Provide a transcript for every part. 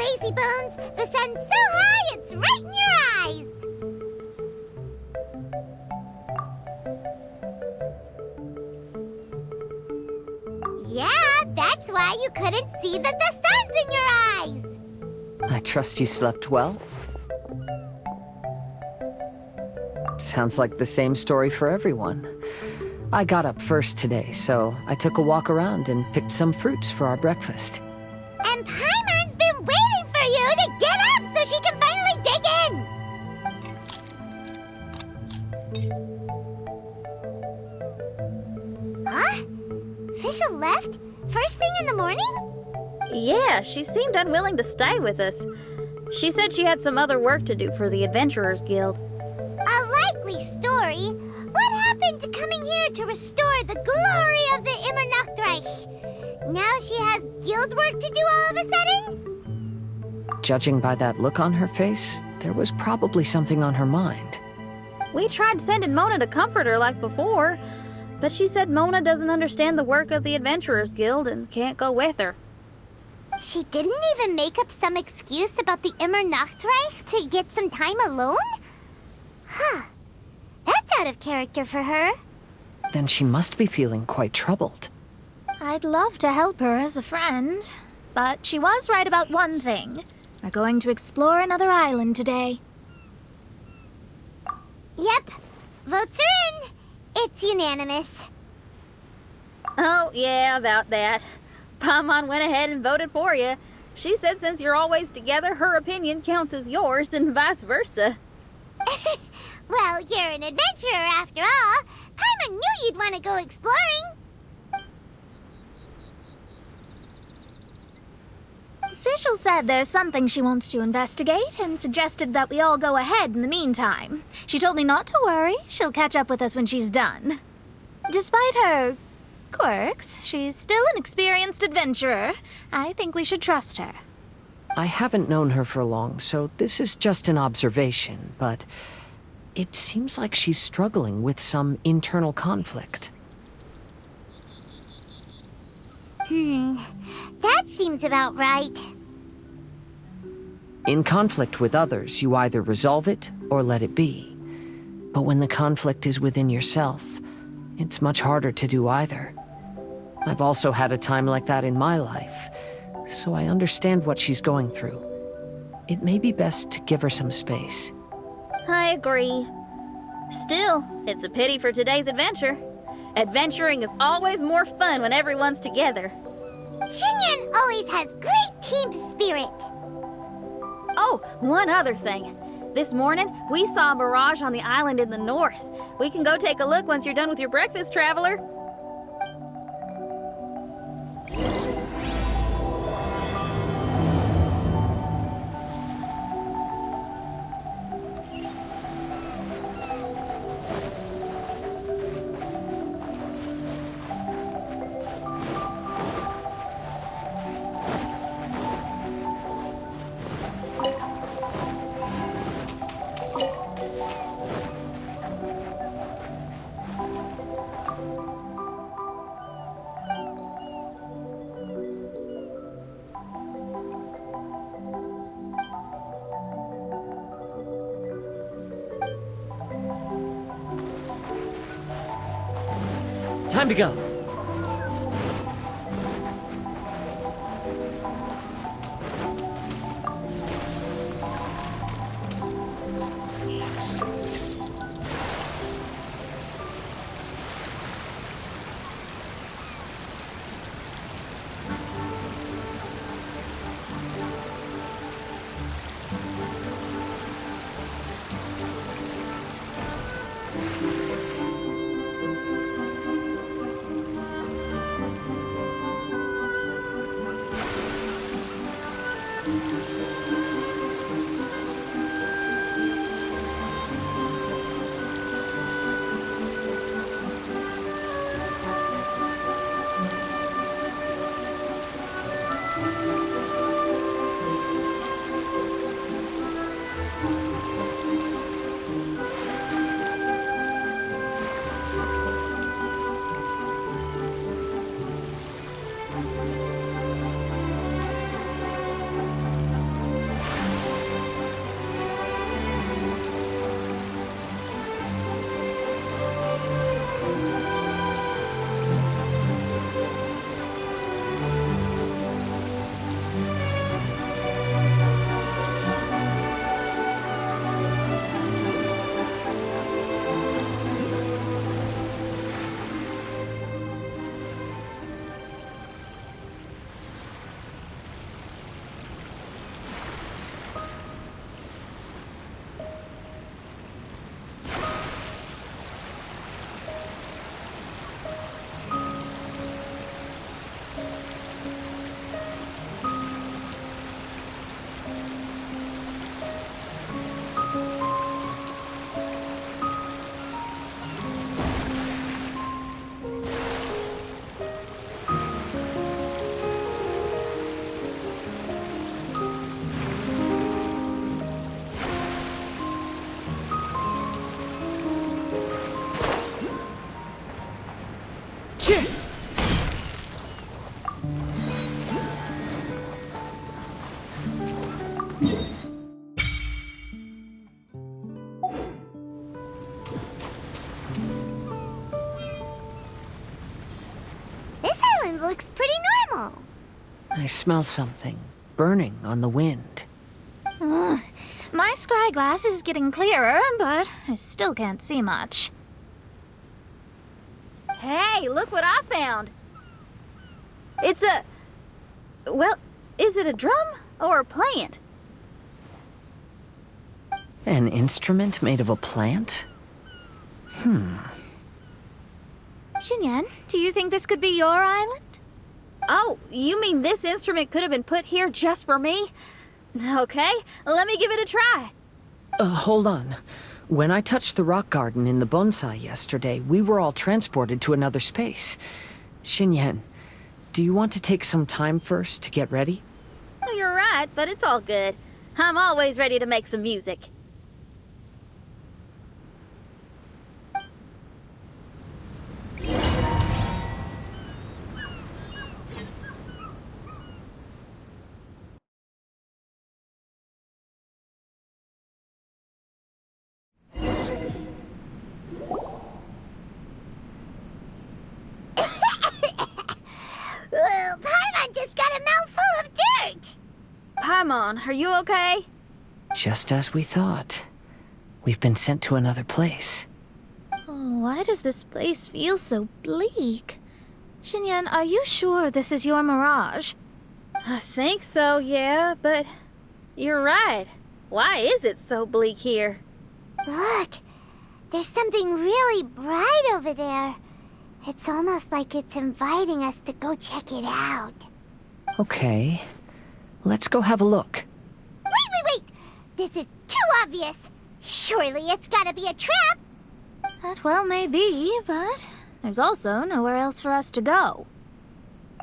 lazy bones. The sun's so high, it's right in your eyes. Yeah, that's why you couldn't see that the sun's in your eyes. I trust you slept well. Sounds like the same story for everyone. I got up first today, so I took a walk around and picked some fruits for our breakfast. And Paimon's been waiting for you to get up so she can finally dig in! Huh? Fischl left? First thing in the morning? Yeah, she seemed unwilling to stay with us. She said she had some other work to do for the Adventurers Guild. A likely story. What happened to coming here to restore the glory of the Immernachtreich? Now she has guild work to do all of a sudden? Judging by that look on her face, there was probably something on her mind. We tried sending Mona to comfort her like before, but she said Mona doesn't understand the work of the Adventurers Guild and can't go with her. She didn't even make up some excuse about the Immernachtreich to get some time alone? Huh. That's out of character for her. Then she must be feeling quite troubled. I'd love to help her as a friend, but she was right about one thing. We're going to explore another island today. Yep. Votes are in. It's unanimous. Oh, yeah, about that. Paimon went ahead and voted for you. She said since you're always together, her opinion counts as yours and vice versa. Well, you're an adventurer after all. Paimon knew you'd want to go exploring. Fischl said there's something she wants to investigate and suggested that we all go ahead in the meantime. She told me not to worry. She'll catch up with us when she's done. Despite her quirks, she's still an experienced adventurer. I think we should trust her. I haven't known her for long, so this is just an observation, but it seems like she's struggling with some internal conflict. That seems about right. In conflict with others, you either resolve it or let it be. But when the conflict is within yourself, it's much harder to do either. I've also had a time like that in my life, so I understand what she's going through. It may be best to give her some space. I agree. Still, it's a pity for today's adventure. Adventuring is always more fun when everyone's together. Xinyan always has great team spirit. Oh, one other thing. This morning, we saw a mirage on the island in the north. We can go take a look once you're done with your breakfast, traveler. Time to go. looks pretty normal. I smell something burning on the wind. My scry glass is getting clearer, but I still can't see much. Hey, look what I found. It's a... Well, is it a drum or a plant? An instrument made of a plant? Xinyan, do you think this could be your island? Oh, you mean this instrument could have been put here just for me? Okay, let me give it a try. Hold on. When I touched the rock garden in the bonsai yesterday, we were all transported to another space. Xinyan, do you want to take some time first to get ready? Well, you're right, but it's all good. I'm always ready to make some music. Paimon just got a mouthful of dirt. Paimon, are you okay? Just as we thought. We've been sent to another place. Oh, why does this place feel so bleak? Xinyan, are you sure this is your mirage? I think so, yeah, but you're right. Why is it so bleak here? Look, there's something really bright over there. It's almost like it's inviting us to go check it out. Okay. Let's go have a look. Wait! This is too obvious. Surely it's gotta be a trap. That well may be, but there's also nowhere else for us to go.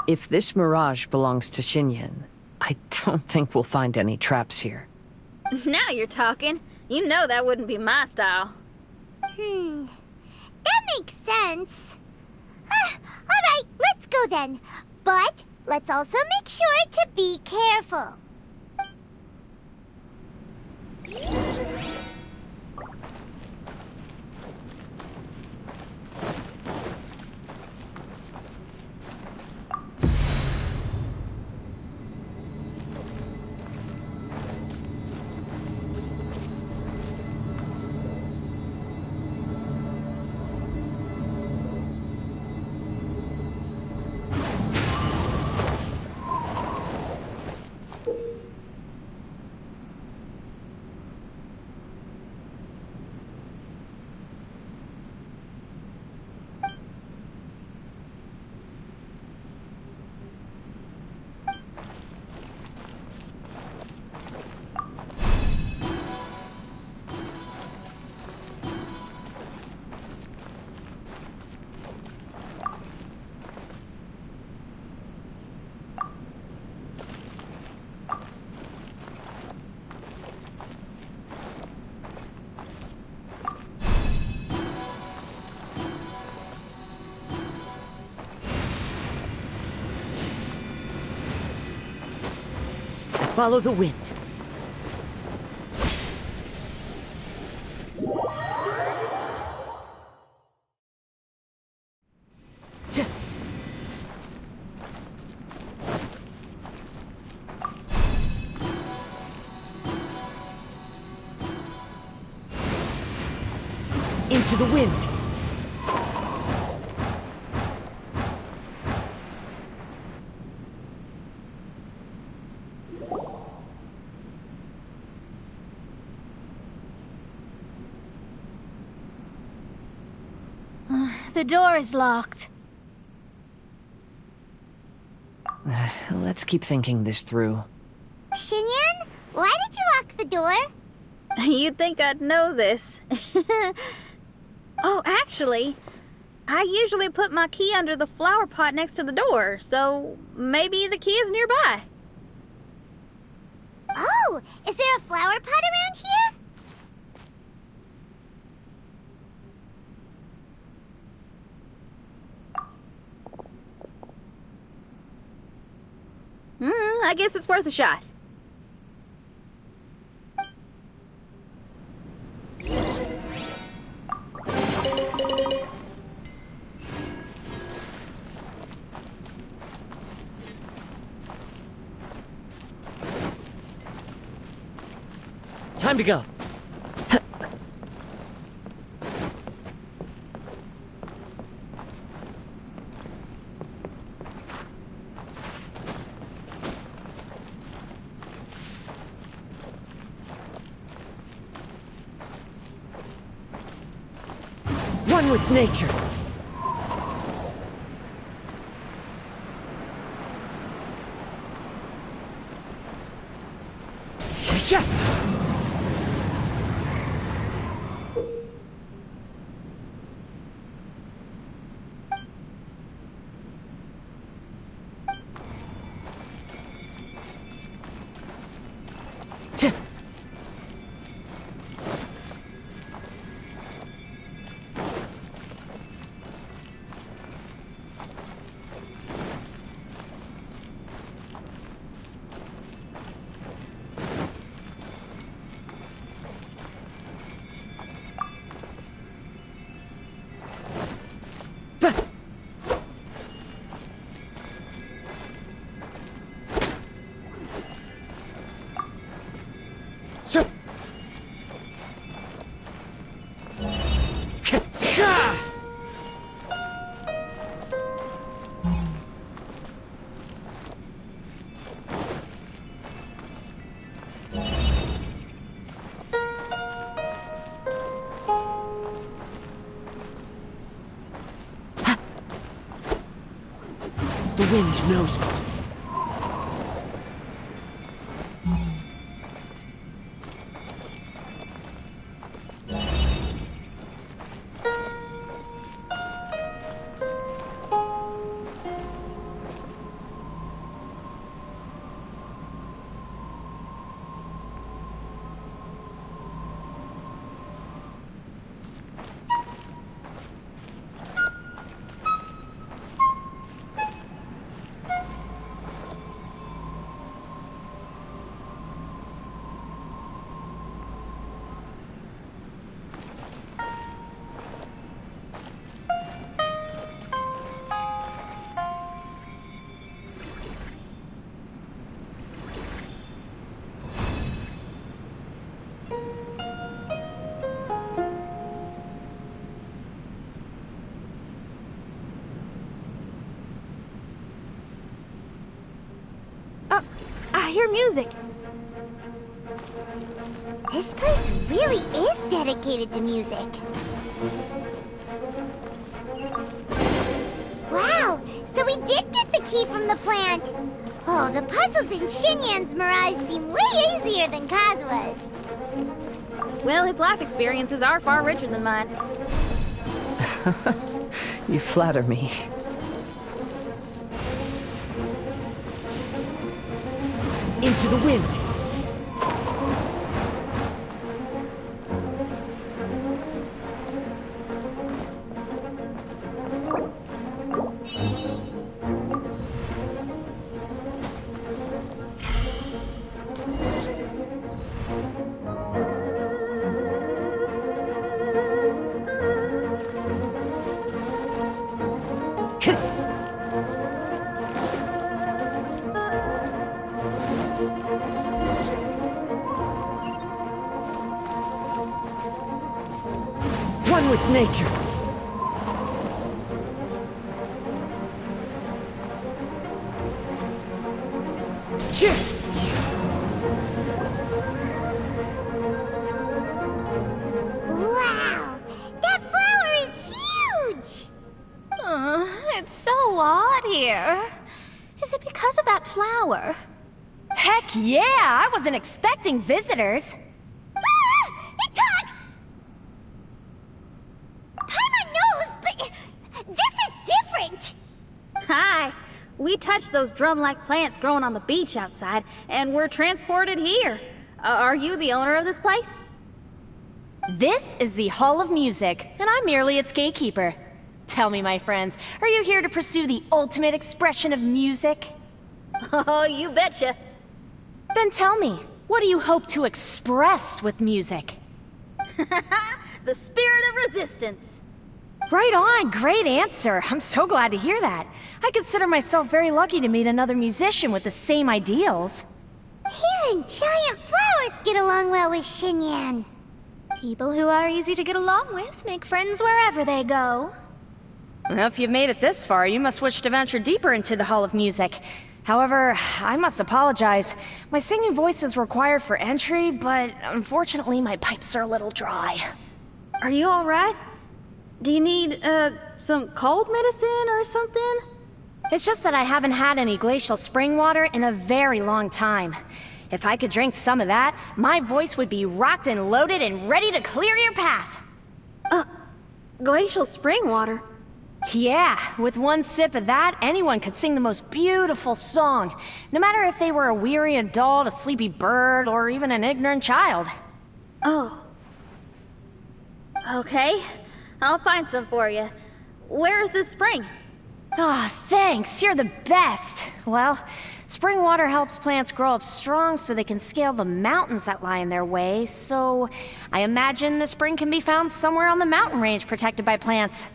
If this mirage belongs to Xinyan, I don't think we'll find any traps here. Now you're talking. You know that wouldn't be my style. That makes sense. Alright, let's go then. But let's also make sure to be careful. Follow the wind. Into the wind. The door is locked. Let's keep thinking this through. Xinyan, why did you lock the door? You'd think I'd know this. Oh, actually, I usually put my key under the flower pot next to the door, so maybe the key is nearby. Oh, is there a flower pot around here? I guess it's worth a shot. Time to go. One with nature. Yeah. The wind knows me. I hear music. This place really is dedicated to music. Wow, so we did get the key from the plant. Oh, the puzzles in Xinyan's Mirage seem way easier than Kazua's. Well, his life experiences are far richer than mine. You flatter me. Into the wind. One with nature. Wow, that flower is huge! It's so odd here. Is it because of that flower? Heck yeah! I wasn't expecting visitors. Ah! It talks! Paimon knows, but this is different! Hi! We touched those drum-like plants growing on the beach outside, and we're transported here. Are you the owner of this place? This is the Hall of Music, and I'm merely its gatekeeper. Tell me, my friends, are you here to pursue the ultimate expression of music? Oh, you betcha. Then tell me, what do you hope to express with music? The spirit of resistance. Right on, great answer. I'm so glad to hear that. I consider myself very lucky to meet another musician with the same ideals. Here in giant flower course get along well with Xinyan. People who are easy to get along with make friends wherever they go. Well, if you've made it this far, you must wish to venture deeper into the Hall of Music. However, I must apologize. My singing voice is required for entry, but unfortunately my pipes are a little dry. Are you alright? Do you need, some cold medicine or something? It's just that I haven't had any glacial spring water in a very long time. If I could drink some of that, my voice would be rocked and loaded and ready to clear your path. Glacial spring water? Yeah, with one sip of that, anyone could sing the most beautiful song. No matter if they were a weary adult, a sleepy bird, or even an ignorant child. Oh. Okay, I'll find some for you. Where is this spring? Ah, thanks, you're the best. Well, spring water helps plants grow up strong so they can scale the mountains that lie in their way, so I imagine the spring can be found somewhere on the mountain range protected by plants.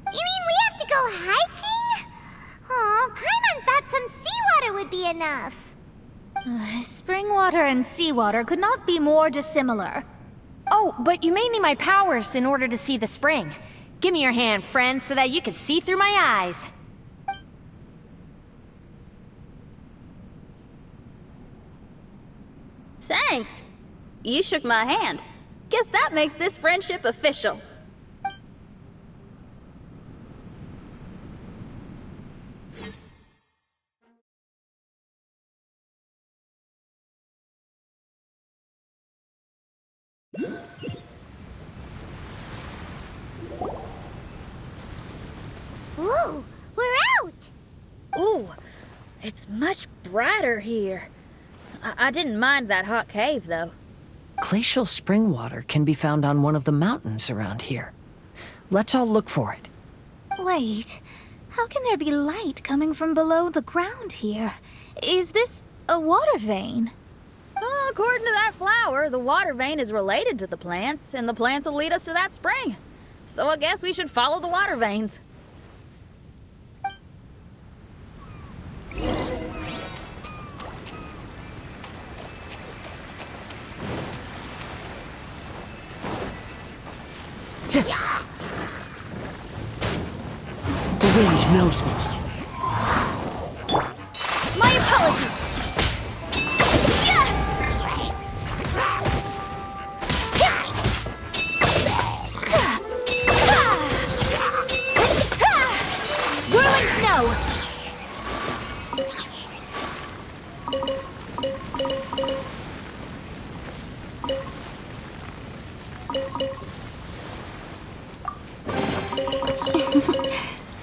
You mean we have to go hiking? Aw, Paimon thought some seawater would be enough. Spring water and seawater could not be more dissimilar. Oh, but you may need my powers in order to see the spring. Give me your hand, friend, so that you can see through my eyes. Thanks. You shook my hand. Guess that makes this friendship official. Whoa, we're out! Ooh, it's much brighter here. I didn't mind that hot cave, though. Glacial spring water can be found on one of the mountains around here. Let's all look for it. Wait, how can there be light coming from below the ground here? Is this a water vein? Well, according to that flower, the water vein is related to the plants, and the plants will lead us to that spring. So I guess we should follow the water veins. The wind knows me. My apologies! Whirling snow!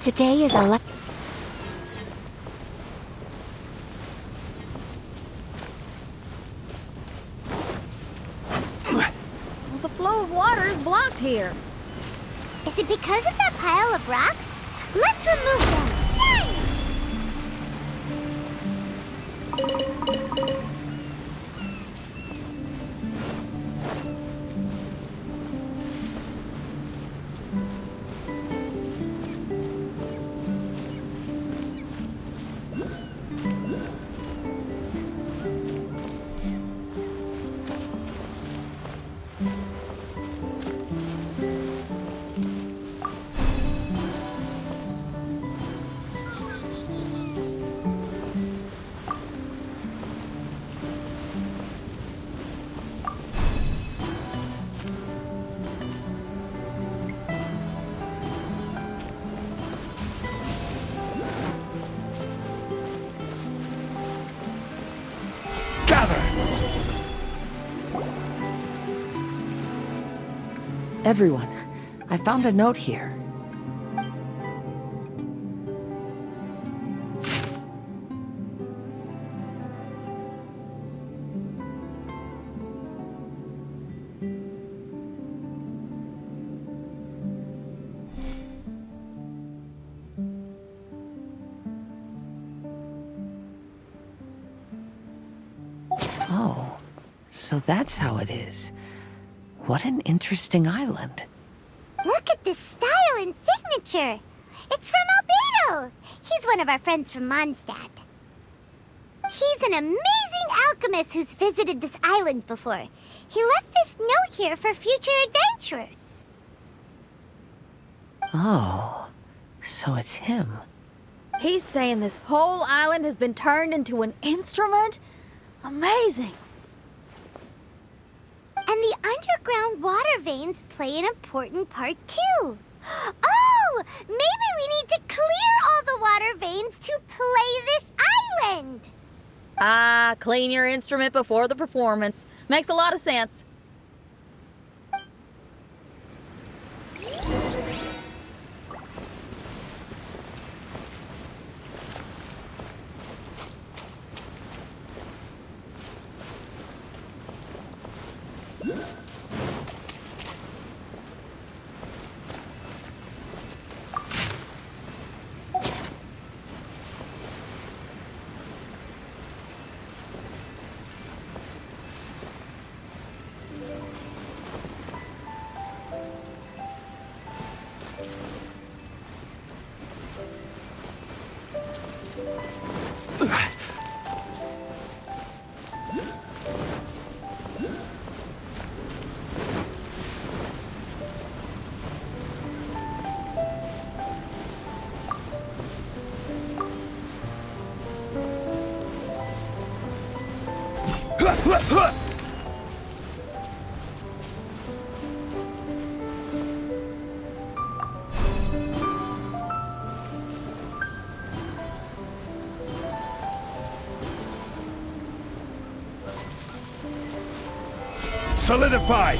Today is a The flow of water is blocked here. Is it because of that pile of rocks? Let's remove them. Everyone, I found a note here. Oh, so that's how it is. What an interesting island. Look at this style and signature. It's from Albedo. He's one of our friends from Mondstadt. He's an amazing alchemist who's visited this island before. He left this note here for future adventurers. Oh, so it's him. He's saying this whole island has been turned into an instrument? Amazing. And the underground water veins play an important part too. Oh, maybe we need to clear all the water veins to play this island. Ah, clean your instrument before the performance. Makes a lot of sense. Solidified!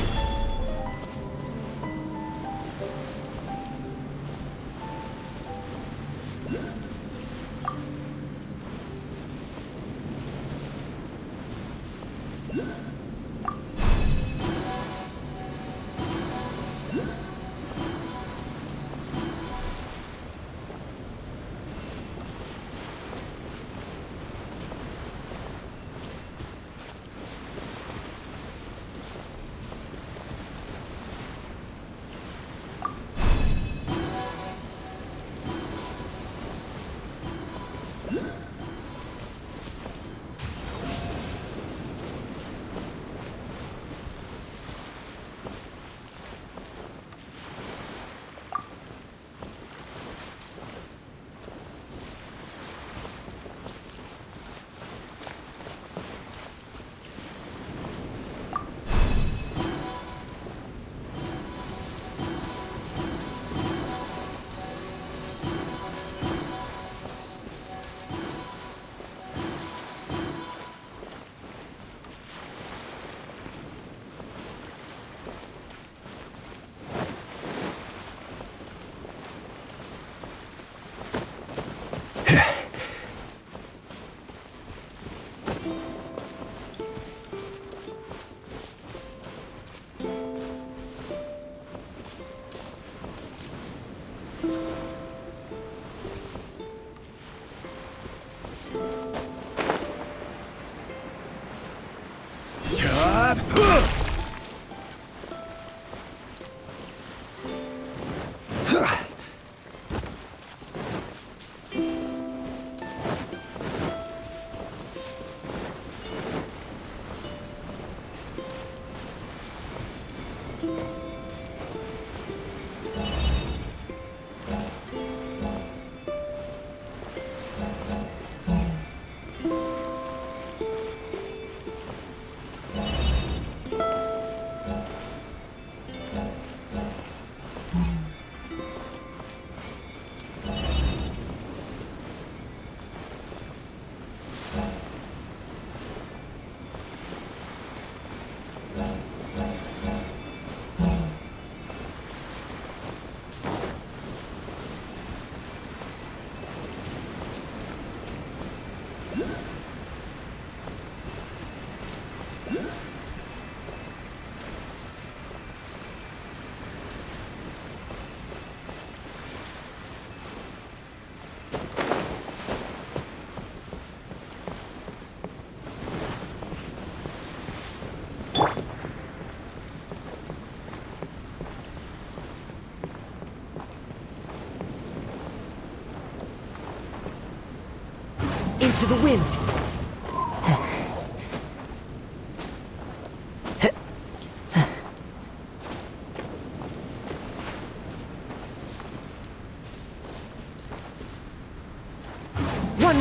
Into the wind.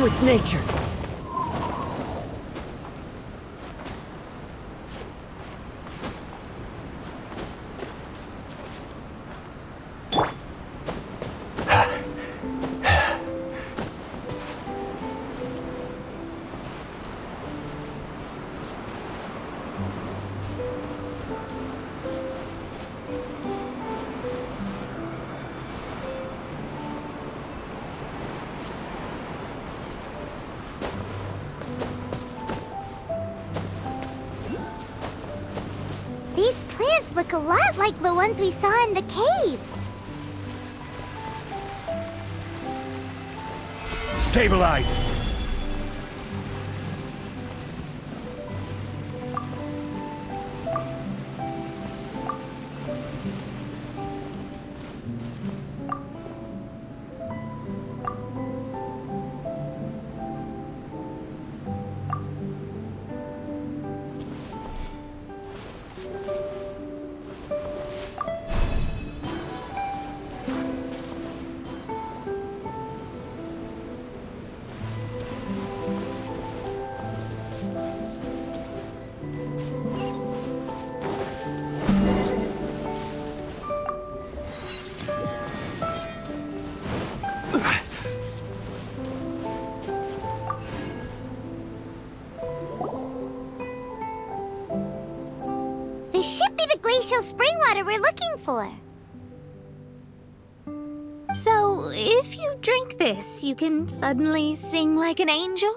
one with nature. These plants look a lot like the ones we saw in the cave. Stabilize! This should be the glacial spring water we're looking for. So, if you drink this, you can suddenly sing like an angel?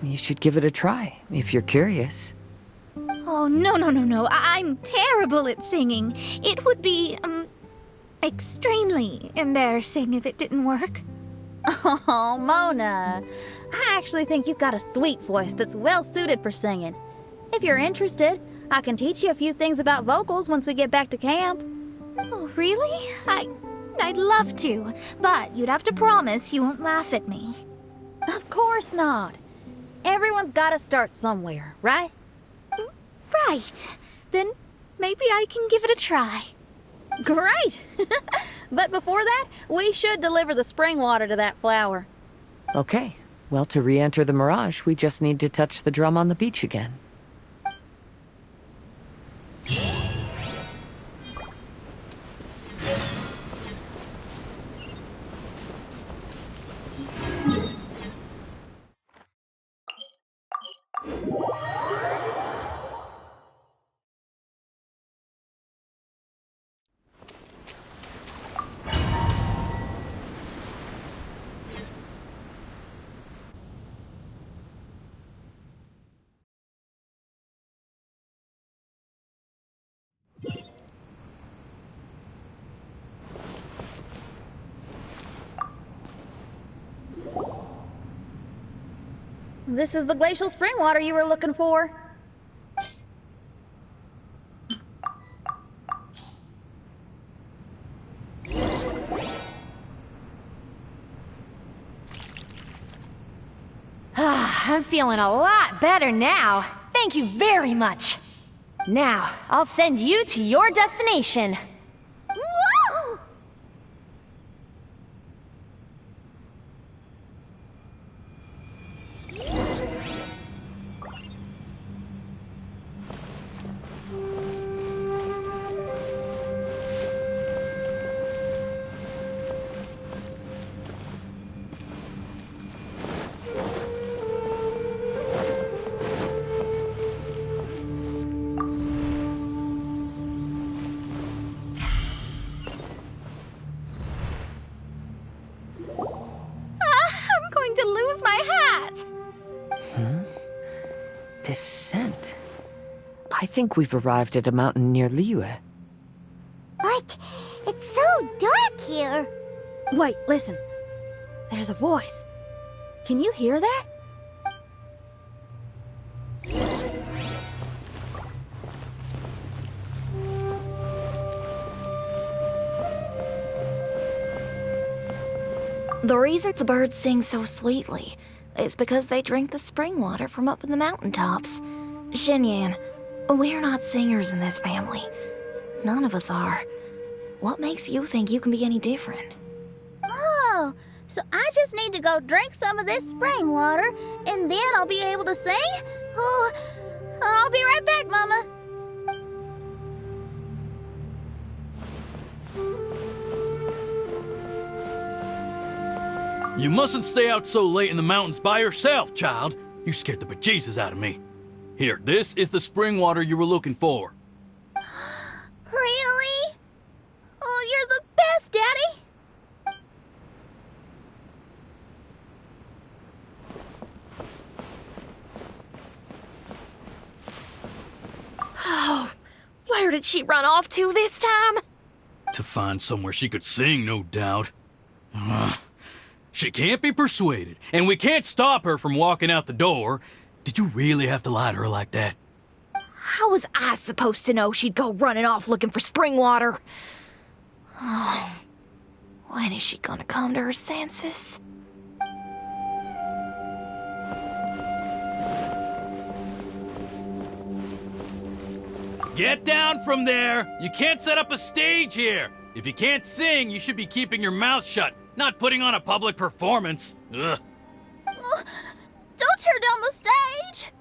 You should give it a try, if you're curious. Oh, no. I'm terrible at singing. It would be, extremely embarrassing if it didn't work. Oh, Mona. I actually think you've got a sweet voice that's well suited for singing. If you're interested, I can teach you a few things about vocals once we get back to camp. Oh, really? I'd love to, but you'd have to promise you won't laugh at me. Of course not. Everyone's got to start somewhere, right? Right. Then maybe I can give it a try. Great! But before that, we should deliver the spring water to that flower. Okay. Well, to re-enter the mirage, we just need to touch the drum on the beach again. This is the glacial spring water you were looking for. I'm feeling a lot better now. Thank you very much. Now, I'll send you to your destination. Whoa! I'm going to lose my hat. This scent. I think we've arrived at a mountain near Liyue. But it's so dark here. Wait, listen. There's a voice. Can you hear that? The reason the birds sing so sweetly is because they drink the spring water from up in the mountaintops. Xinyan, we're not singers in this family. None of us are. What makes you think you can be any different? Oh, So I just need to go drink some of this spring water, and then I'll be able to sing? Oh, I'll be right back, Mama. You mustn't stay out so late in the mountains by yourself, child. You scared the bejesus out of me. Here, this is the spring water you were looking for. Really? Oh, you're the best, Daddy. Oh, where did she run off to this time? To find somewhere she could sing, no doubt. She can't be persuaded, and we can't stop her from walking out the door. Did you really have to lie to her like that? How was I supposed to know she'd go running off looking for spring water? Oh, when is she gonna come to her senses? Get down from there! You can't set up a stage here! If you can't sing, you should be keeping your mouth shut, not putting on a public performance. Ugh. Don't tear down the stage.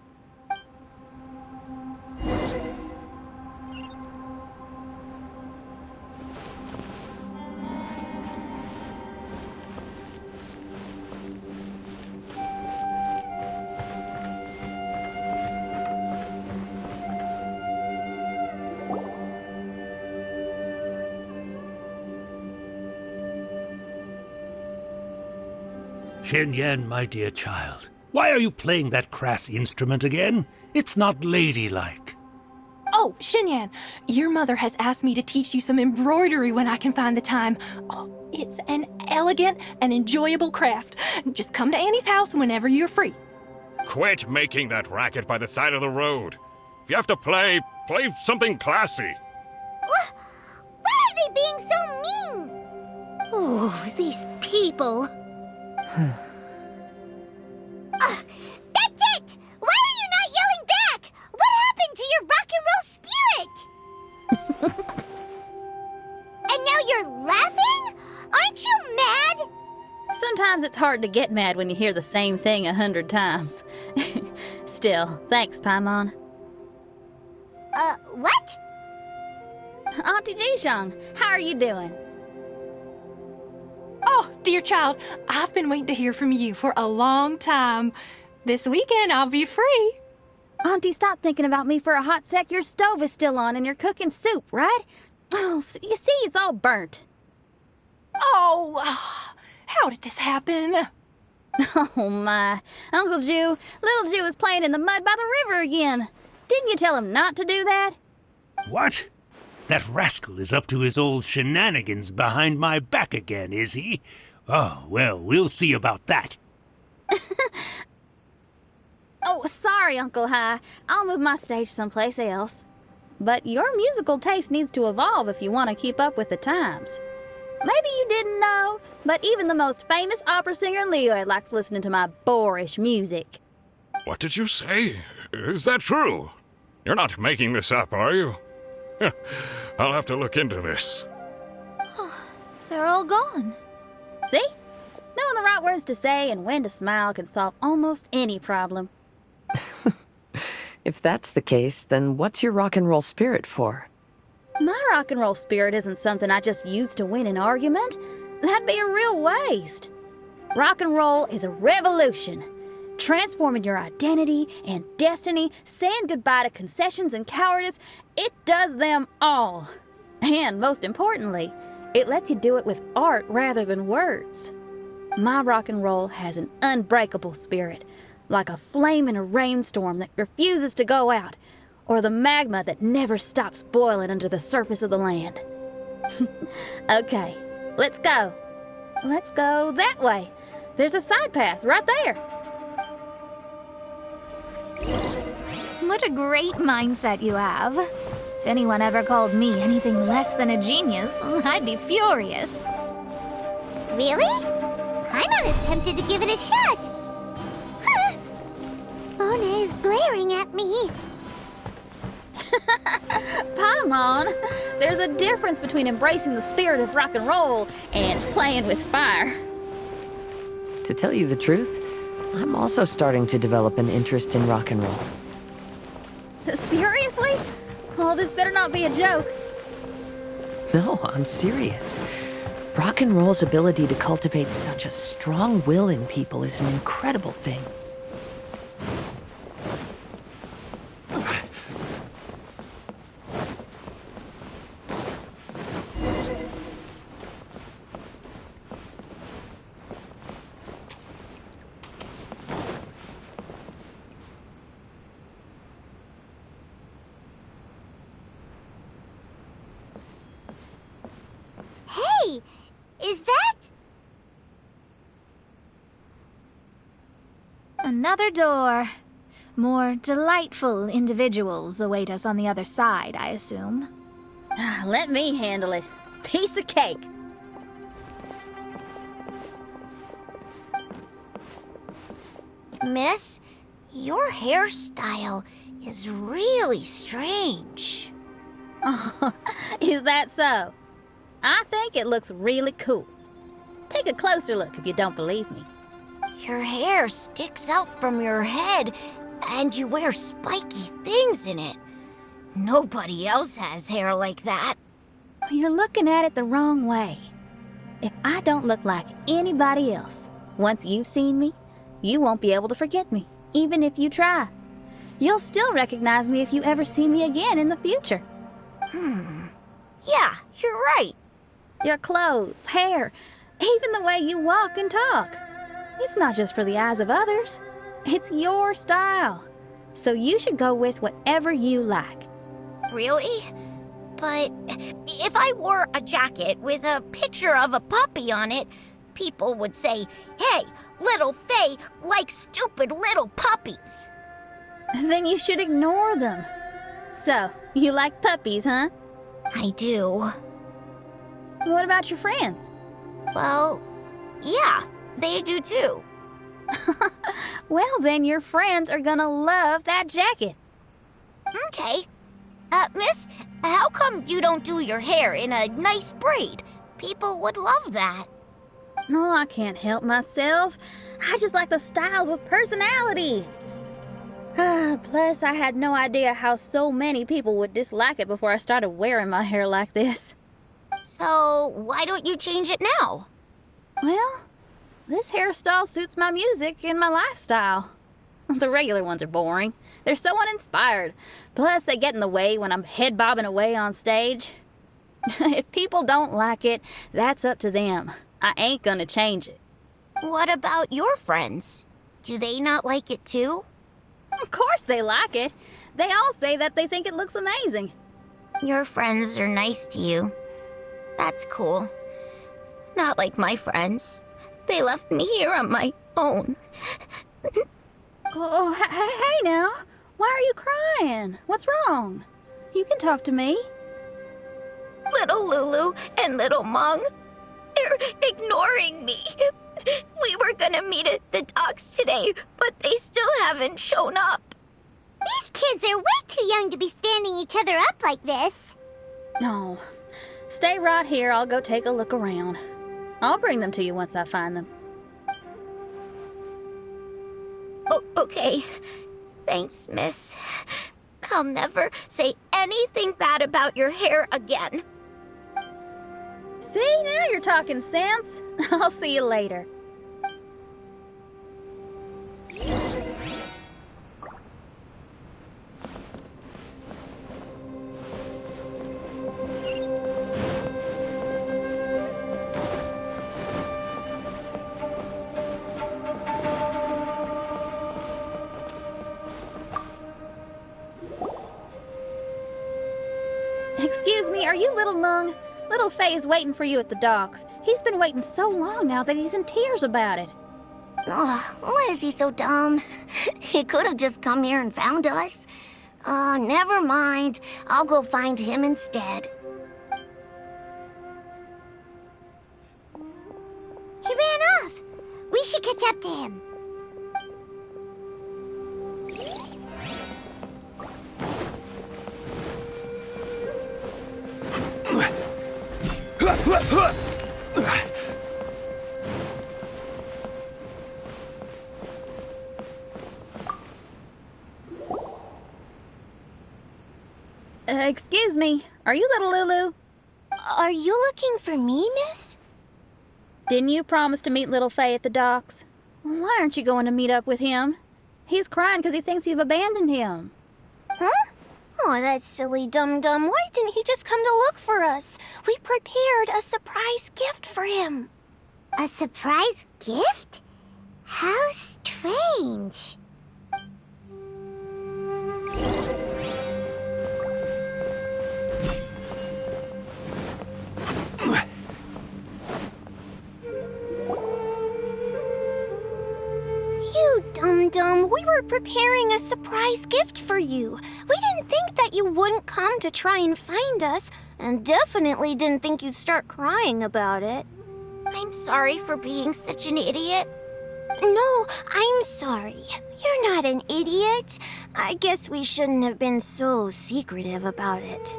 Shenyan, my dear child, why are you playing that crass instrument again? It's not ladylike. Oh, Shinyan, your mother has asked me to teach you some embroidery when I can find the time. Oh, it's an elegant and enjoyable craft. Just come to Annie's house whenever you're free. Quit making that racket by the side of the road. If you have to play something classy. Why are they being so mean? Oh, these people. That's it! Why are you not yelling back? What happened to your rock and roll spirit? And now you're laughing? Aren't you mad? Sometimes it's hard to get mad when you hear the same thing 100 times. Still, thanks, Paimon. What? Auntie Jishang, how are you doing? Oh, dear child, I've been waiting to hear from you for a long time. This weekend, I'll be free. Auntie, stop thinking about me for a hot sec. Your stove is still on and you're cooking soup, right? Oh, you see, it's all burnt. Oh, how did this happen? Oh, my. Uncle Jew, little Jew is playing in the mud by the river again. Didn't you tell him not to do that? What? That rascal is up to his old shenanigans behind my back again, is he? Oh, well, we'll see about that. Oh, sorry, Uncle Hi. I'll move my stage someplace else. But your musical taste needs to evolve if you want to keep up with the times. Maybe you didn't know, but even the most famous opera singer in Liyue likes listening to my boorish music. What did you say? Is that true? You're not making this up, are you? I'll have to look into this. They're all gone. See? Knowing the right words to say and when to smile can solve almost any problem. If that's the case, then what's your rock and roll spirit for? My rock and roll spirit isn't something I just use to win an argument. That'd be a real waste. Rock and roll is a revolution. Transforming your identity and destiny, saying goodbye to concessions and cowardice, it does them all. And most importantly, it lets you do it with art rather than words. My rock and roll has an unbreakable spirit, like a flame in a rainstorm that refuses to go out, or the magma that never stops boiling under the surface of the land. Okay, let's go. Let's go that way. There's a side path right there. What a great mindset you have. If anyone ever called me anything less than a genius, I'd be furious. Really? Paimon is tempted to give it a shot. Mona is glaring at me. Paimon, there's a difference between embracing the spirit of rock and roll and playing with fire. To tell you the truth, I'm also starting to develop an interest in rock and roll. Seriously? Oh, this better not be a joke. No, I'm serious. Rock and roll's ability to cultivate such a strong will in people is an incredible thing. Hey, is that? Another door. More delightful individuals await us on the other side, I assume. Let me handle it. Piece of cake. Miss, your hairstyle is really strange. Oh, is that so? I think it looks really cool. Take a closer look if you don't believe me. Your hair sticks out from your head, and you wear spiky things in it. Nobody else has hair like that. You're looking at it the wrong way. If I don't look like anybody else, once you've seen me, you won't be able to forget me, even if you try. You'll still recognize me if you ever see me again in the future. Yeah, you're right. Your clothes, hair, even the way you walk and talk. It's not just for the eyes of others. It's your style. So you should go with whatever you like. Really? But if I wore a jacket with a picture of a puppy on it, people would say, "Hey, little Faye likes stupid little puppies." Then you should ignore them. So, you like puppies, huh? I do. What about your friends? Well, yeah, they do too. Well, then your friends are gonna love that jacket. Okay. Miss, how come you don't do your hair in a nice braid? People would love that. No, I can't help myself. I just like the styles with personality. Plus, I had no idea how so many people would dislike it before I started wearing my hair like this. So, why don't you change it now? Well, this hairstyle suits my music and my lifestyle. The regular ones are boring. They're so uninspired. Plus, they get in the way when I'm head bobbing away on stage. If people don't like it, that's up to them. I ain't gonna change it. What about your friends? Do they not like it too? Of course they like it. They all say that they think it looks amazing. Your friends are nice to you. That's cool. Not like my friends. They left me here on my own. Oh, hey now. Why are you crying? What's wrong? You can talk to me. Little Lulu and little Mung, they're ignoring me. We were gonna meet at the docks today, but they still haven't shown up. These kids are way too young to be standing each other up like this. No. Stay right here. I'll go take a look around. I'll bring them to you once I find them. Oh, okay. Thanks, miss. I'll never say anything bad about your hair again. See, now you're talking sense. I'll see you later. Excuse me, are you Little Mung? Little Faye is waiting for you at the docks. He's been waiting so long now that he's in tears about it. Oh, why is he so dumb? He could have just come here and found us. Oh, never mind. I'll go find him instead. He ran off. We should catch up to him. Excuse me, are you little Lulu? Are you looking for me, miss? Didn't you promise to meet little Faye at the docks? Why aren't you going to meet up with him? He's crying because he thinks you've abandoned him. Huh? Oh, that silly dum-dum. Why didn't he just come to look for us? We prepared a surprise gift for him. A surprise gift? How strange. You dum-dum, we were preparing a surprise gift for you. We didn't think that you wouldn't come to try and find us, and definitely didn't think you'd start crying about it. I'm sorry for being such an idiot. No, I'm sorry. You're not an idiot. I guess we shouldn't have been so secretive about it.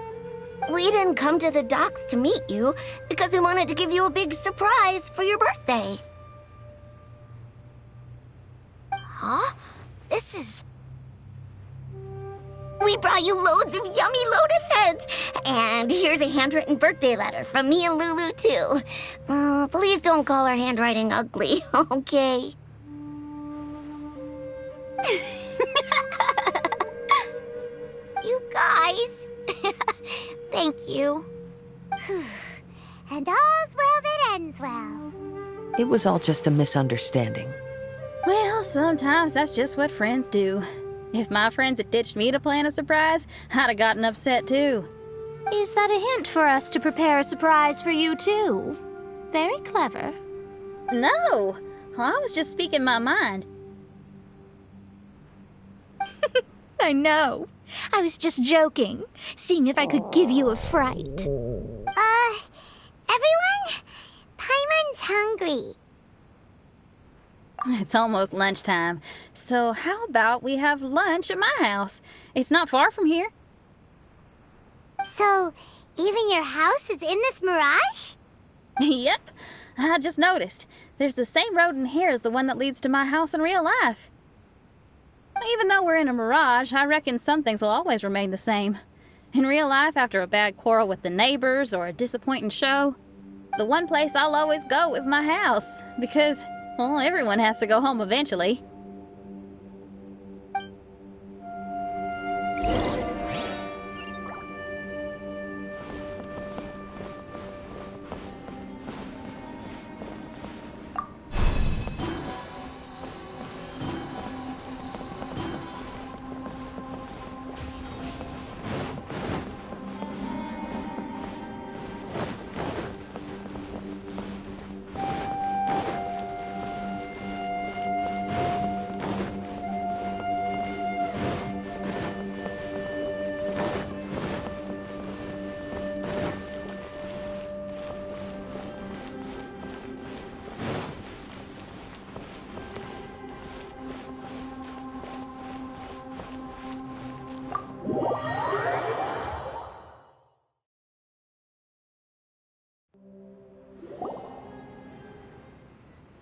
We didn't come to the docks to meet you because we wanted to give you a big surprise for your birthday. Huh? This is... We brought you loads of yummy lotus heads! And here's a handwritten birthday letter from me and Lulu, too. Please don't call our handwriting ugly, okay? You guys! Thank you. And all's well that ends well. It was all just a misunderstanding. Well, sometimes that's just what friends do. If my friends had ditched me to plan a surprise, I'd have gotten upset too. Is that a hint for us to prepare a surprise for you, too? Very clever. No! I was just speaking my mind. I know. I was just joking, seeing if I could give you a fright. Everyone? Paimon's hungry. It's almost lunchtime, so how about we have lunch at my house? It's not far from here. So, even your house is in this mirage? Yep, I just noticed. There's the same road in here as the one that leads to my house in real life. Even though we're in a mirage, I reckon some things will always remain the same. In real life, after a bad quarrel with the neighbors or a disappointing show, the one place I'll always go is my house, because, well, everyone has to go home eventually.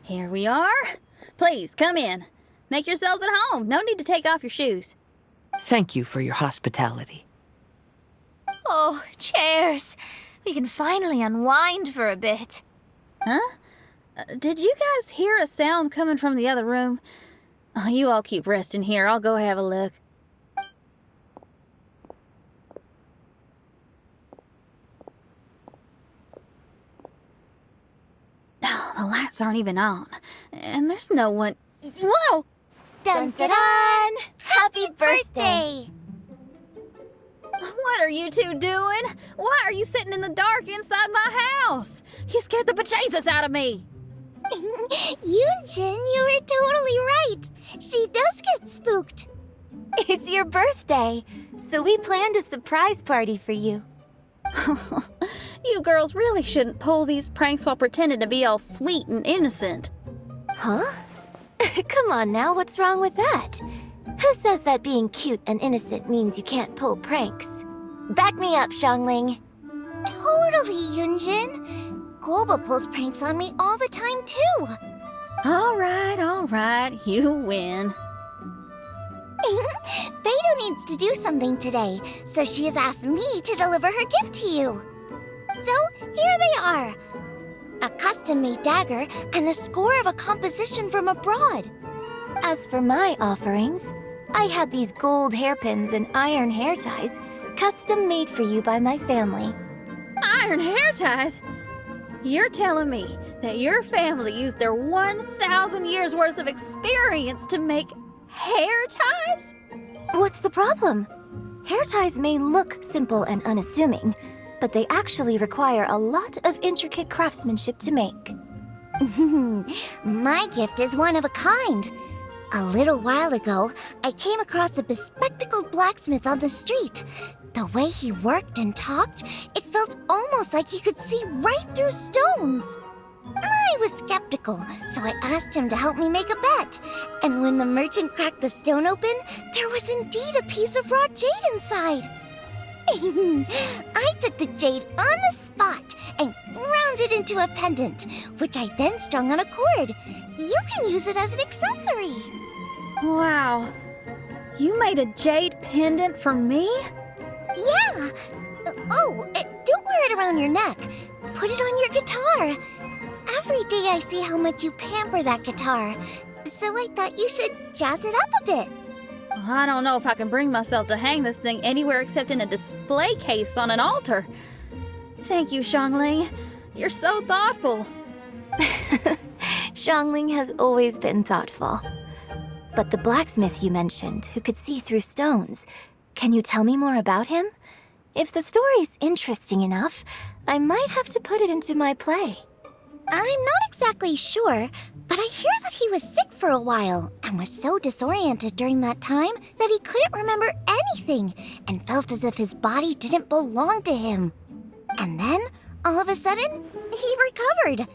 Here we are. Please, come in. Make yourselves at home. No need to take off your shoes. Thank you for your hospitality. Oh, chairs. We can finally unwind for a bit. Huh? Did you guys hear a sound coming from the other room? Oh, you all keep resting here. I'll go have a look. Oh, the lights aren't even on. And there's no one... Whoa! Dun dun dun! Happy birthday! What are you two doing? Why are you sitting in the dark inside my house? You scared the bejesus out of me. Yunjin, you were totally right. She does get spooked. It's your birthday, so we planned a surprise party for you. You girls really shouldn't pull these pranks while pretending to be all sweet and innocent. Huh? Come on now, what's wrong with that? Who says that being cute and innocent means you can't pull pranks? Back me up, Xiangling. Totally, Yunjin. Guoba pulls pranks on me all the time, too. All right, you win. Beidou needs to do something today, so she has asked me to deliver her gift to you. So, here they are. A custom-made dagger and the score of a composition from abroad. As for my offerings, I had these gold hairpins and iron hair ties, custom made for you by my family. Iron hair ties? You're telling me that your family used their 1,000 years worth of experience to make hair ties? What's the problem? Hair ties may look simple and unassuming, but they actually require a lot of intricate craftsmanship to make. My gift is one of a kind. A little while ago, I came across a bespectacled blacksmith on the street. The way he worked and talked, it felt almost like he could see right through stones. I was skeptical, so I asked him to help me make a bet. And when the merchant cracked the stone open, there was indeed a piece of raw jade inside. I took the jade on the spot and ground it into a pendant, which I then strung on a cord. You can use it as an accessory. Wow. You made a jade pendant for me? Yeah. Don't wear it around your neck. Put it on your guitar. Every day I see how much you pamper that guitar, so I thought you should jazz it up a bit. I don't know if I can bring myself to hang this thing anywhere except in a display case on an altar. Thank you, Xiangling. You're so thoughtful. Xiangling has always been thoughtful. But the blacksmith you mentioned, who could see through stones, can you tell me more about him? If the story's interesting enough, I might have to put it into my play. I'm not exactly sure, but I hear that he was sick for a while and was so disoriented during that time that he couldn't remember anything and felt as if his body didn't belong to him. And then, all of a sudden, he recovered.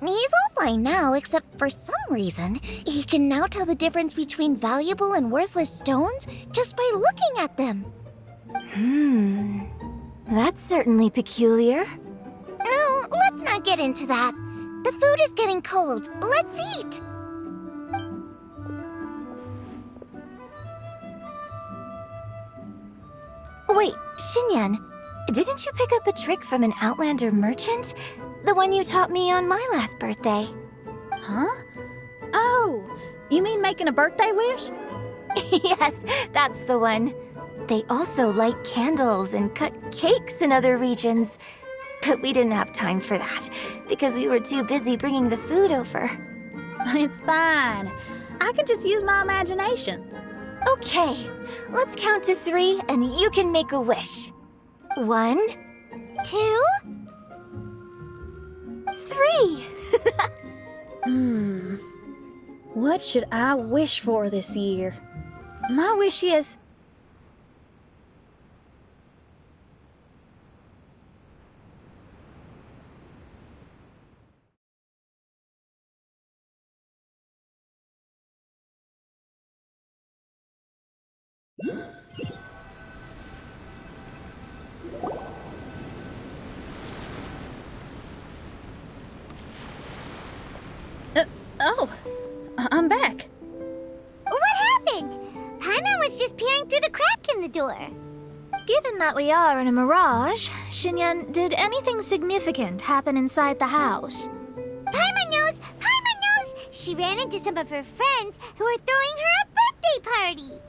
He's all fine now, except for some reason, he can now tell the difference between valuable and worthless stones just by looking at them. That's certainly peculiar. No, let's not get into that. The food is getting cold. Let's eat. Wait, Xinyan, didn't you pick up a trick from an Outlander merchant? The one you taught me on my last birthday. Huh? Oh, you mean making a birthday wish? Yes, that's the one. They also light candles and cut cakes in other regions. But we didn't have time for that, because we were too busy bringing the food over. It's fine. I can just use my imagination. Okay, let's count to 3 and you can make a wish. 1, 2, 3. What should I wish for this year? My wish is... I'm back. What happened? Paimon was just peering through the crack in the door. Given that we are in a mirage, Xinyan, did anything significant happen inside the house? Paimon knows! Paimon knows! She ran into some of her friends who were throwing her a birthday party.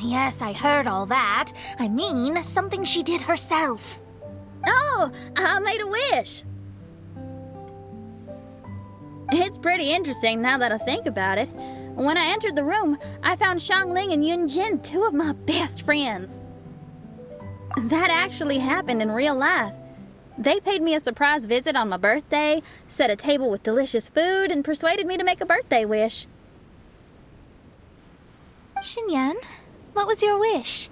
Yes, I heard all that. I mean, something she did herself. Oh, I made a wish. It's pretty interesting now that I think about it. When I entered the room, I found Xiangling and Yunjin, 2 of my best friends. That actually happened in real life. They paid me a surprise visit on my birthday, set a table with delicious food, and persuaded me to make a birthday wish. Xinyan, what was your wish?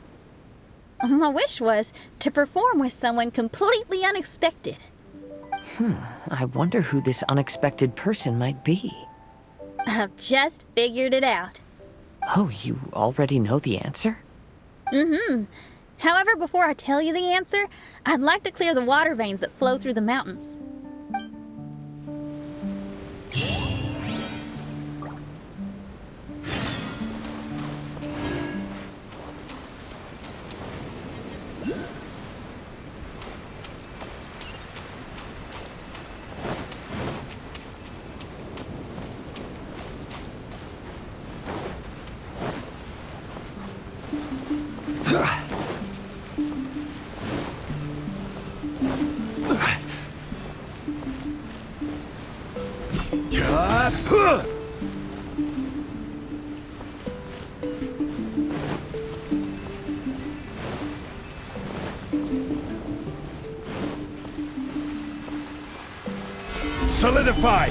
My wish was to perform with someone completely unexpected. I wonder who this unexpected person might be. I've just figured it out. Oh, you already know the answer? However, before I tell you the answer, I'd like to clear the water veins that flow through the mountains. Solidify!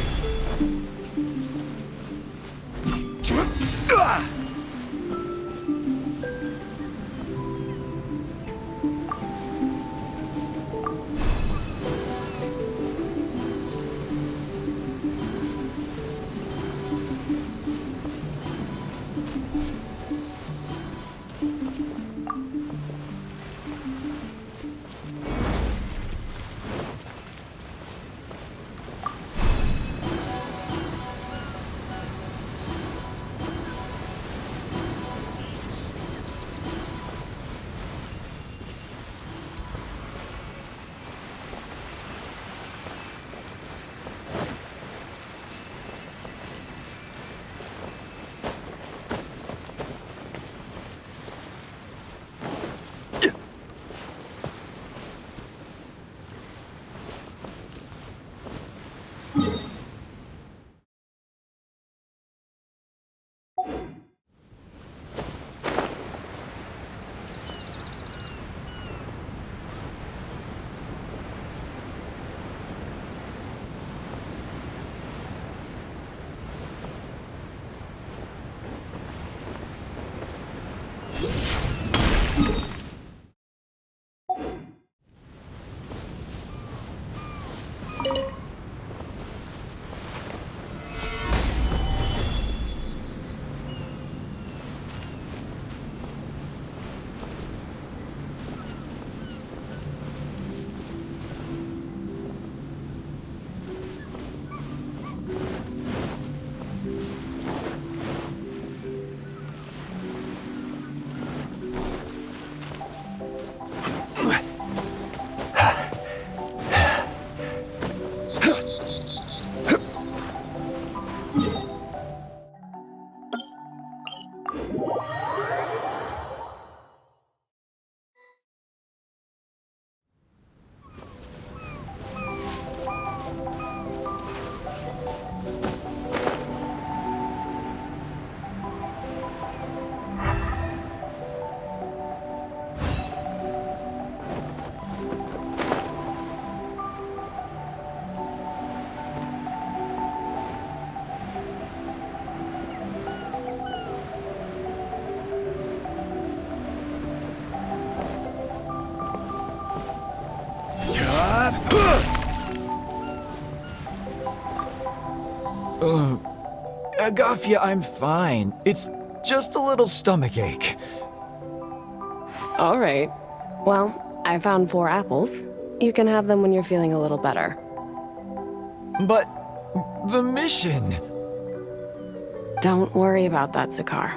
Agafia, I'm fine. It's just a little stomachache. All right. Well, I found 4 apples. You can have them when you're feeling a little better. But the mission... Don't worry about that, Zakar.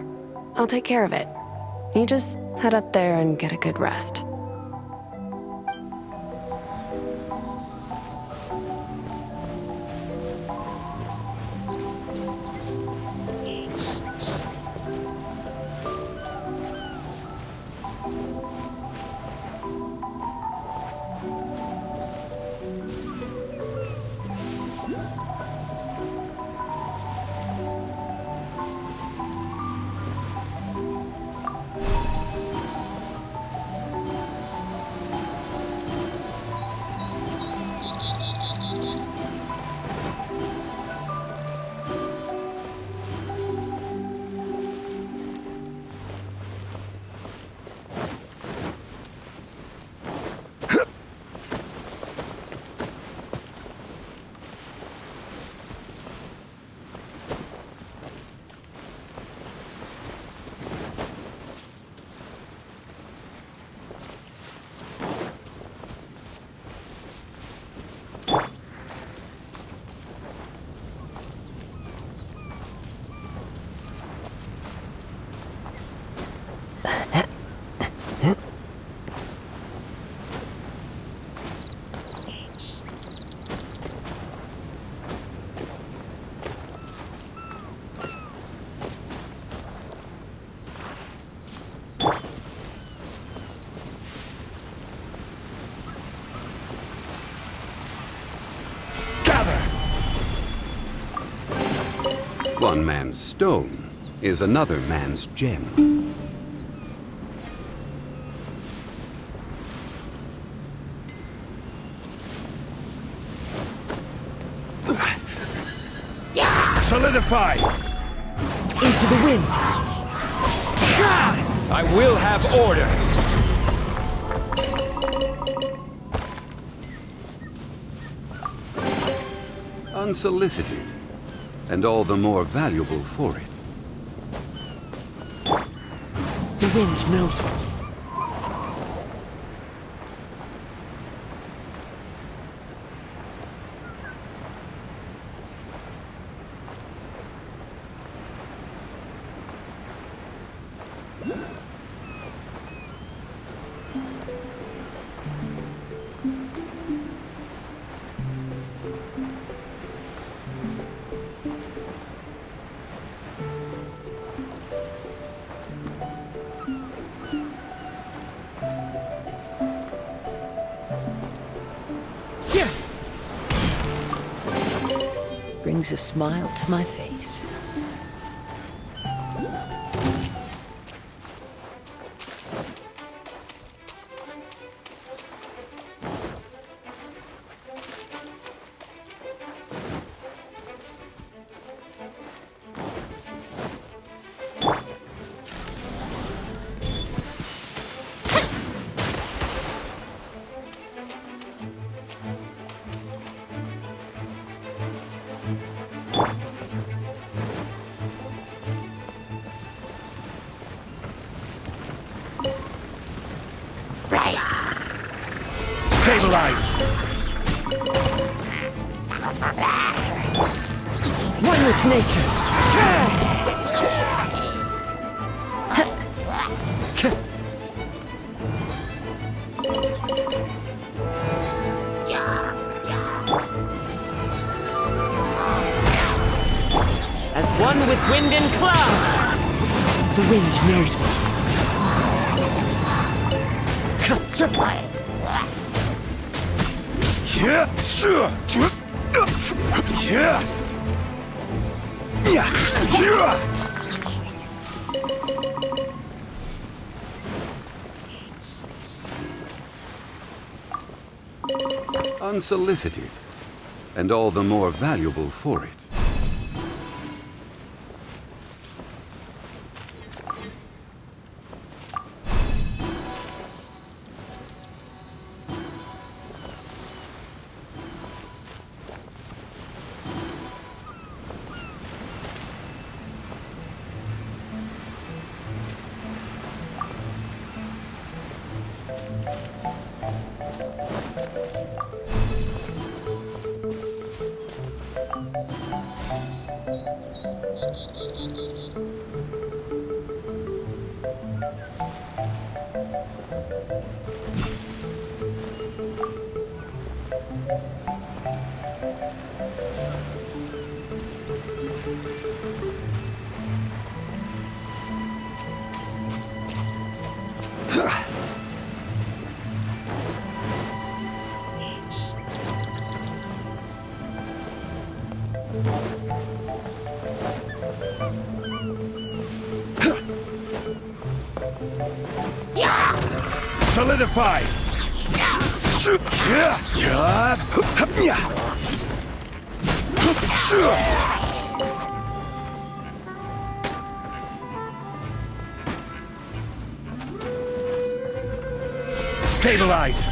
I'll take care of it. You just head up there and get a good rest. One man's stone is another man's gem. Solidify! Into the wind! I will have order! Unsolicited, and all the more valuable for it. The wind knows me. Brings a smile to my face. Stabilize! One with nature! As one with wind and cloud! The wind knows me. Unsolicited, and all the more valuable for it. Solidify! Stabilize!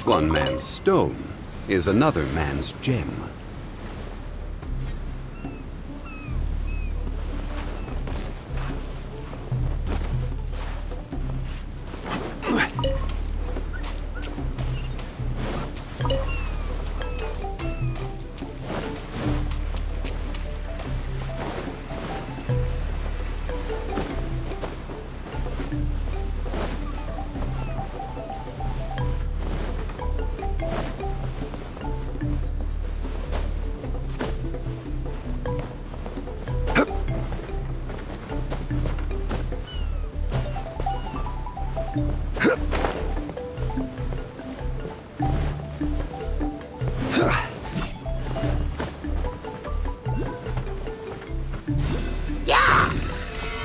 One man's stone is another man's gem.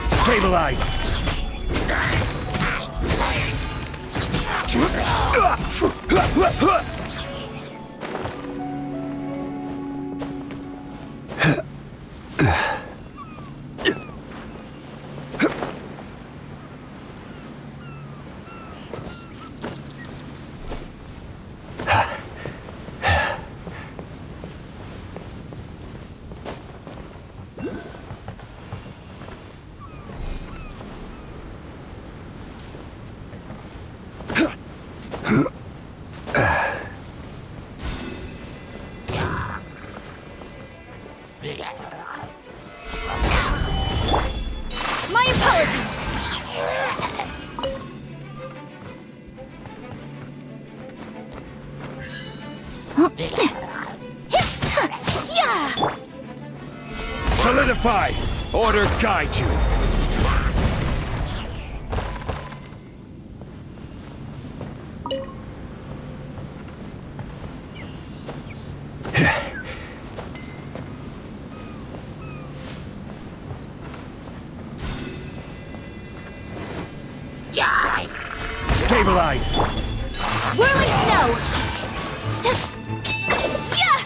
Stabilize! My apologies! Yeah! Solidify! Order guide you! Stabilize! Whirling snow! Yeah!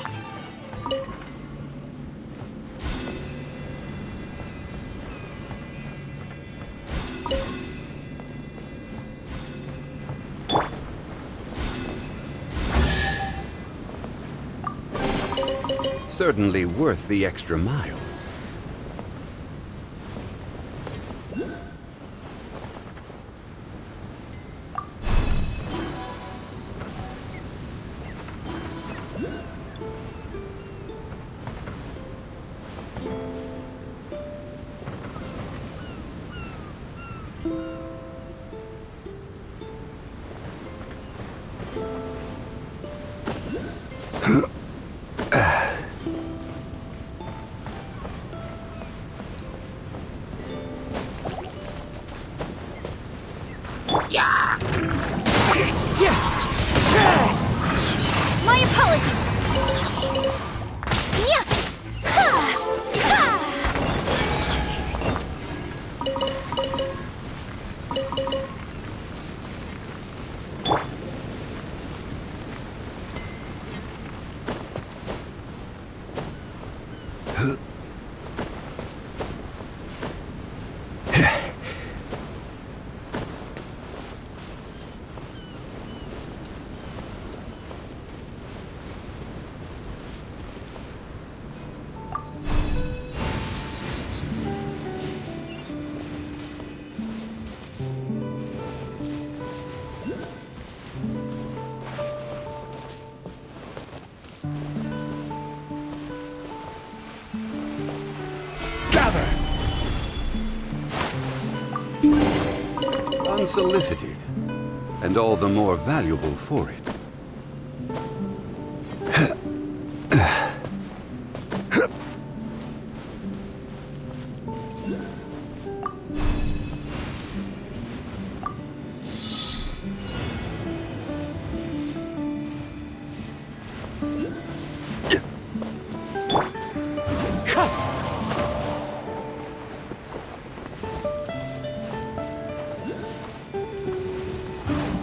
Certainly worth the extra mile. My apologies! Yeah! Ha! Ha! Unsolicited, and all the more valuable for it.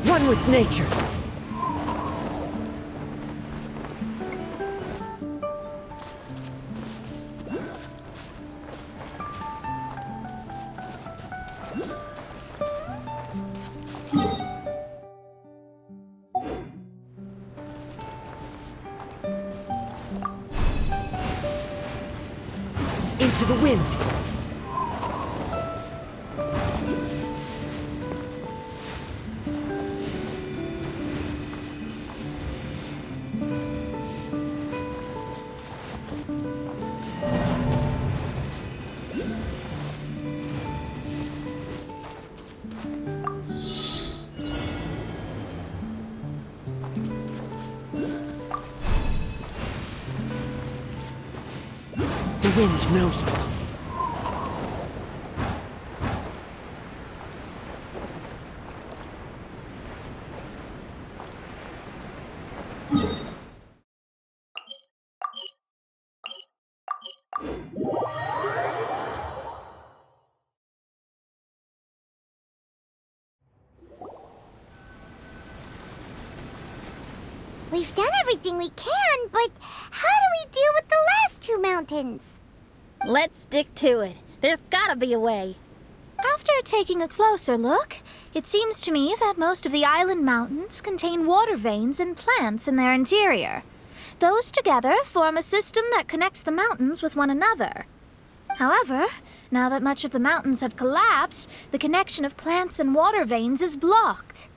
One with nature. Into the wind! The wind knows me. We've done everything we can, but how do we deal with the last two mountains? Let's stick to it. There's gotta be a way. After taking a closer look, it seems to me that most of the island mountains contain water veins and plants in their interior. Those together form a system that connects the mountains with one another. However, now that much of the mountains have collapsed, the connection of plants and water veins is blocked.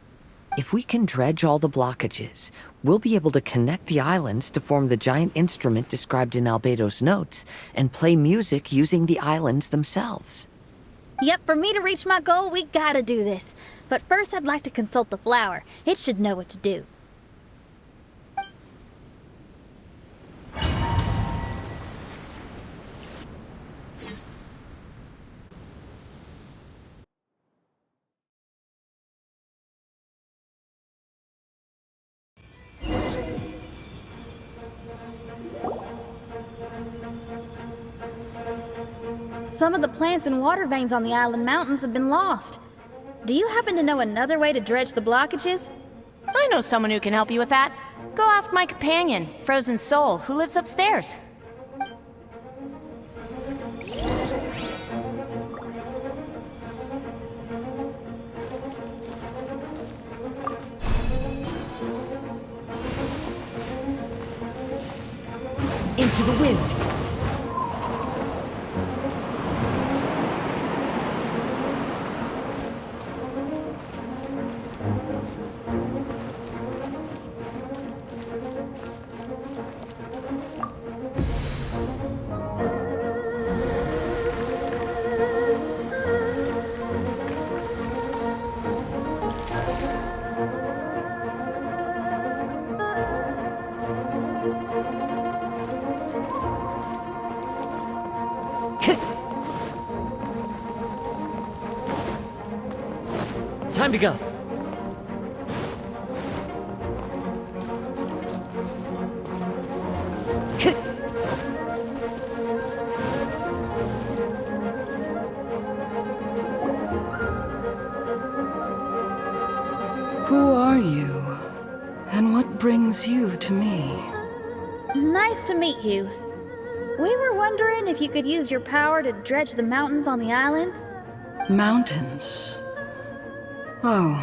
If we can dredge all the blockages, we'll be able to connect the islands to form the giant instrument described in Albedo's notes and play music using the islands themselves. Yep, for me to reach my goal, we gotta do this. But first, I'd like to consult the flower. It should know what to do. Some of the plants and water veins on the island mountains have been lost. Do you happen to know another way to dredge the blockages? I know someone who can help you with that. Go ask my companion, Frozen Soul, who lives upstairs. Into the wind! Time to go. Who are you? And what brings you to me? Nice to meet you. We were wondering if you could use your power to dredge the mountains on the island? Mountains. Oh,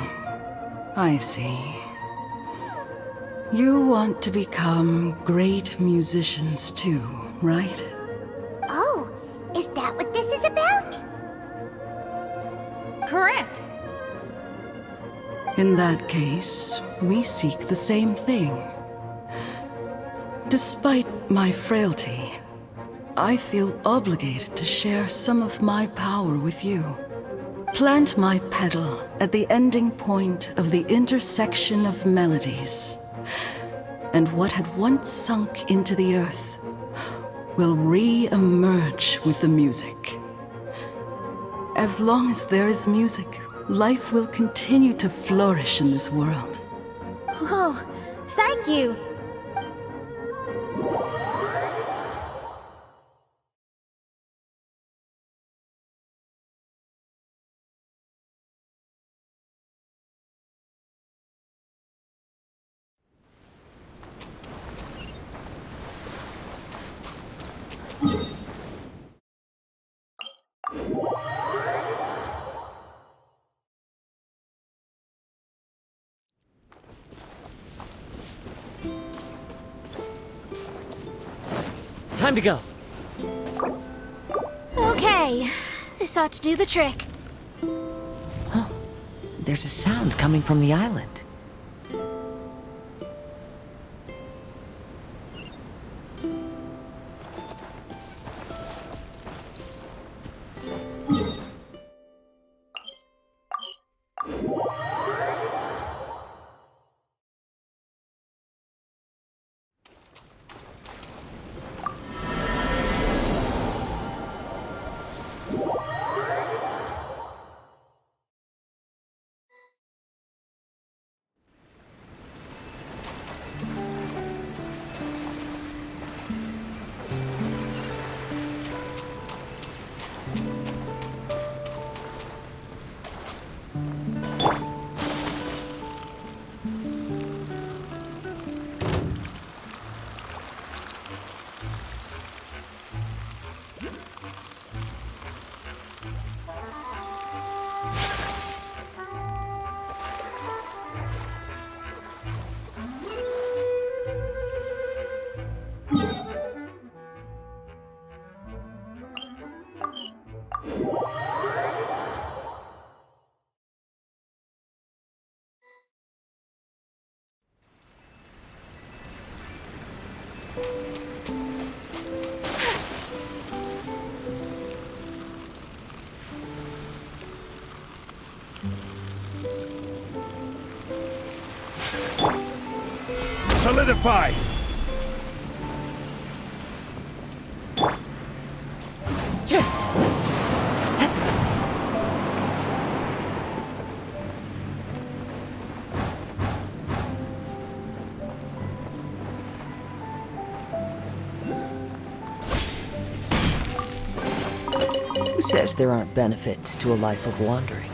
I see. You want to become great musicians too, right? Oh, is that what this is about? Correct. In that case, we seek the same thing. Despite my frailty, I feel obligated to share some of my power with you. Plant my petal at the ending point of the intersection of melodies, and what had once sunk into the earth will re-emerge with the music. As long as there is music, life will continue to flourish in this world. Oh, thank you. Time to go. Okay, this ought to do the trick. There's a sound coming from the island. Solidify! Who says there aren't benefits to a life of wandering?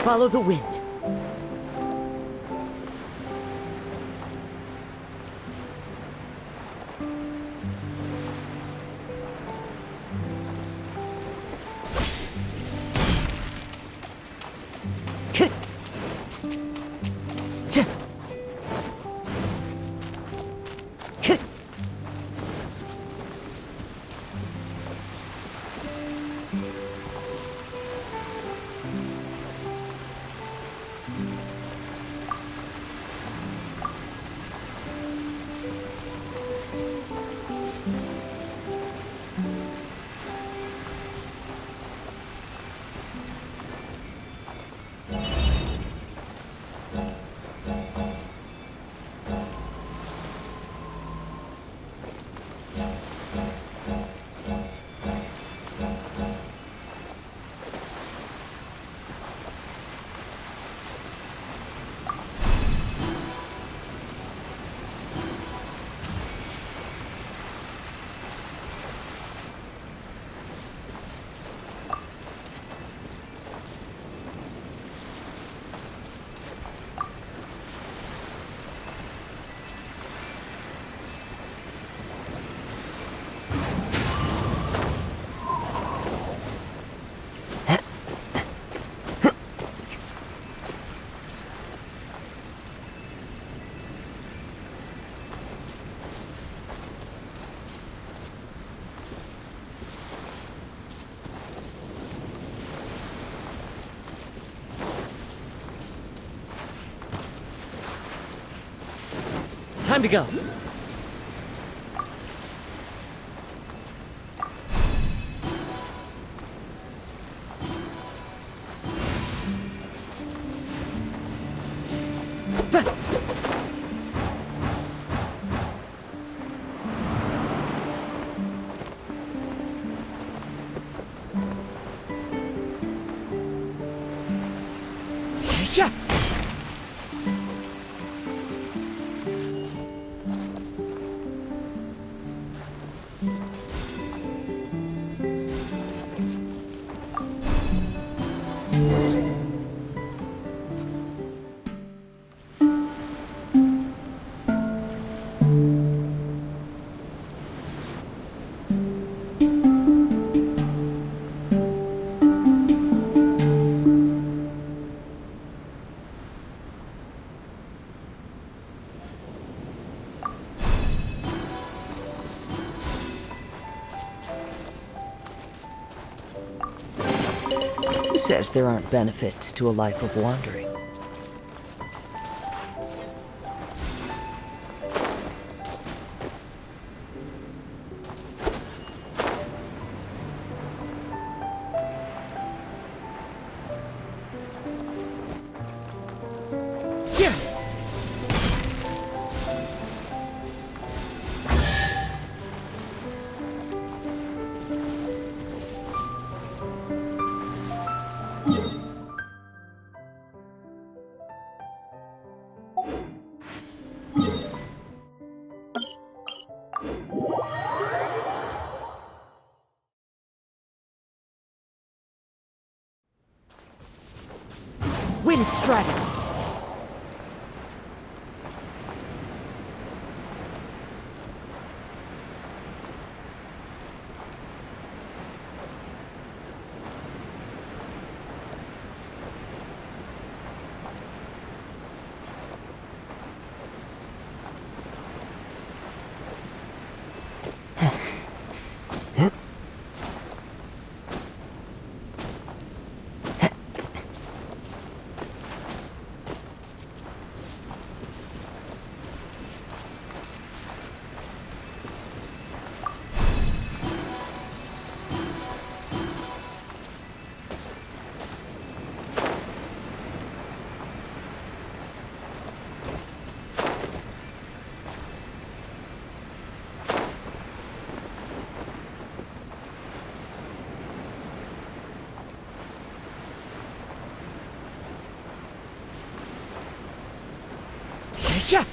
Follow the wind. Time to go. Who says there aren't benefits to a life of wandering? Wind strategy. Yeah.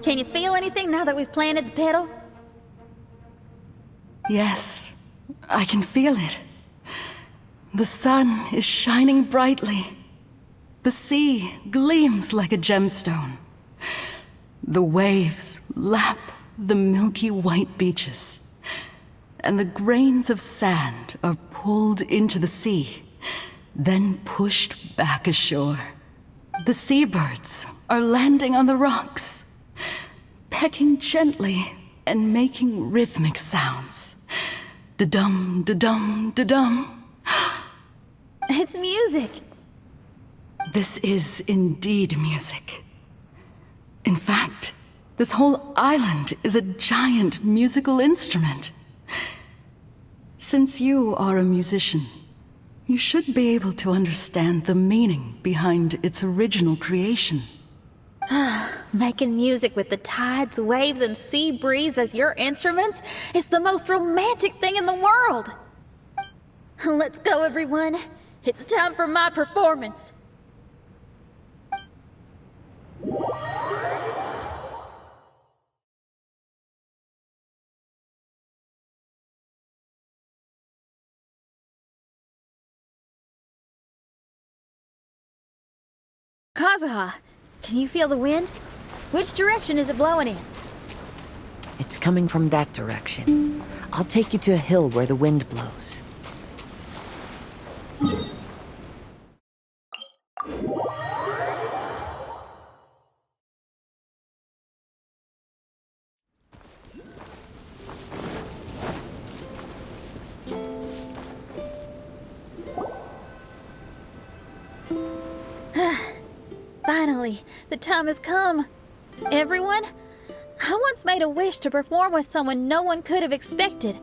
Can you feel anything now that we've planted the petal? Yes, I can feel it. The sun is shining brightly. The sea gleams like a gemstone. The waves lap the milky white beaches. And the grains of sand are pulled into the sea, then pushed back ashore. The seabirds are landing on the rocks, pecking gently and making rhythmic sounds. Da-dum, da-dum, da-dum. It's music. This is indeed music. In fact, this whole island is a giant musical instrument. Since you are a musician, you should be able to understand the meaning behind its original creation. Making music with the tides, waves, and sea breeze as your instruments is the most romantic thing in the world. Let's go, everyone. It's time for my performance. Kazuha, can you feel the wind? Which direction is it blowing in? It's coming from that direction. I'll take you to a hill where the wind blows. Finally, the time has come. Everyone, I once made a wish to perform with someone no one could have expected.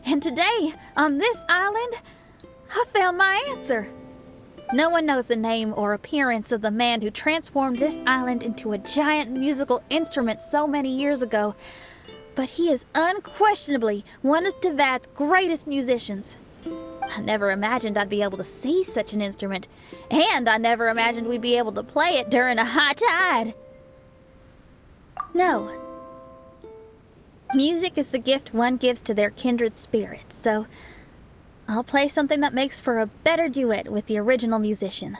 And today, on this island, I found my answer. No one knows the name or appearance of the man who transformed this island into a giant musical instrument so many years ago, but he is unquestionably one of Teyvat's greatest musicians. I never imagined I'd be able to see such an instrument, and I never imagined we'd be able to play it during a high tide. No. Music is the gift one gives to their kindred spirit, so I'll play something that makes for a better duet with the original musician.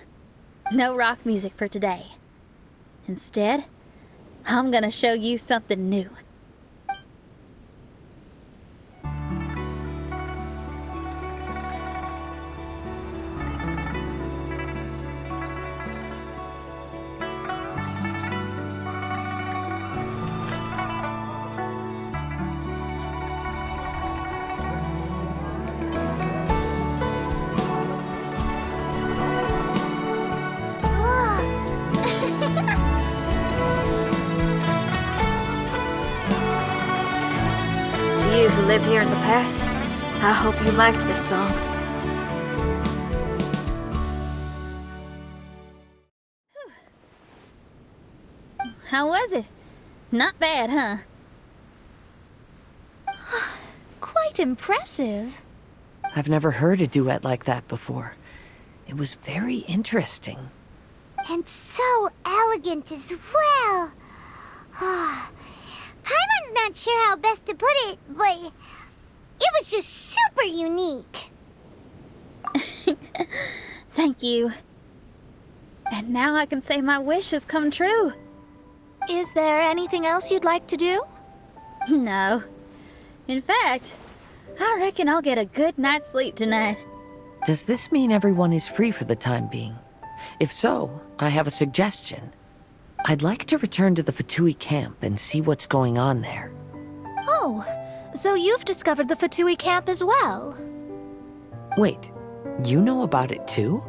No rock music for today. Instead, I'm gonna show you something new. To you who lived here in the past, I hope you liked this song. How was it? Not bad, huh? Quite impressive. I've never heard a duet like that before. It was very interesting. And so elegant as well. Paimon's not sure how best to put it, but it was just super unique. Thank you. And now I can say my wish has come true. Is there anything else you'd like to do? No. In fact, I reckon I'll get a good night's sleep tonight. Does this mean everyone is free for the time being? If so, I have a suggestion. I'd like to return to the Fatui camp and see what's going on there. Oh, so you've discovered the Fatui camp as well? Wait, you know about it too?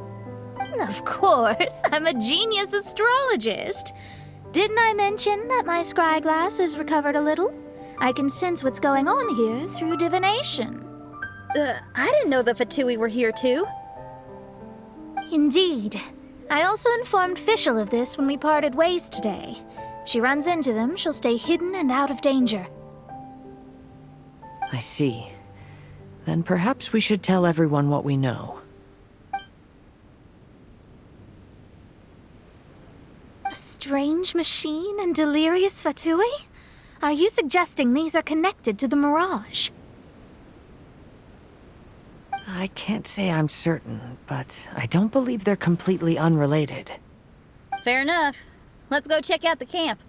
Of course, I'm a genius astrologist. Didn't I mention that my scry glass has recovered a little? I can sense what's going on here through divination. I didn't know the Fatui were here too. Indeed. I also informed Fischl of this when we parted ways today. If she runs into them, she'll stay hidden and out of danger. I see. Then perhaps we should tell everyone what we know. A strange machine and delirious Fatui? Are you suggesting these are connected to the Mirage? I can't say I'm certain, but I don't believe they're completely unrelated. Fair enough. Let's go check out the camp.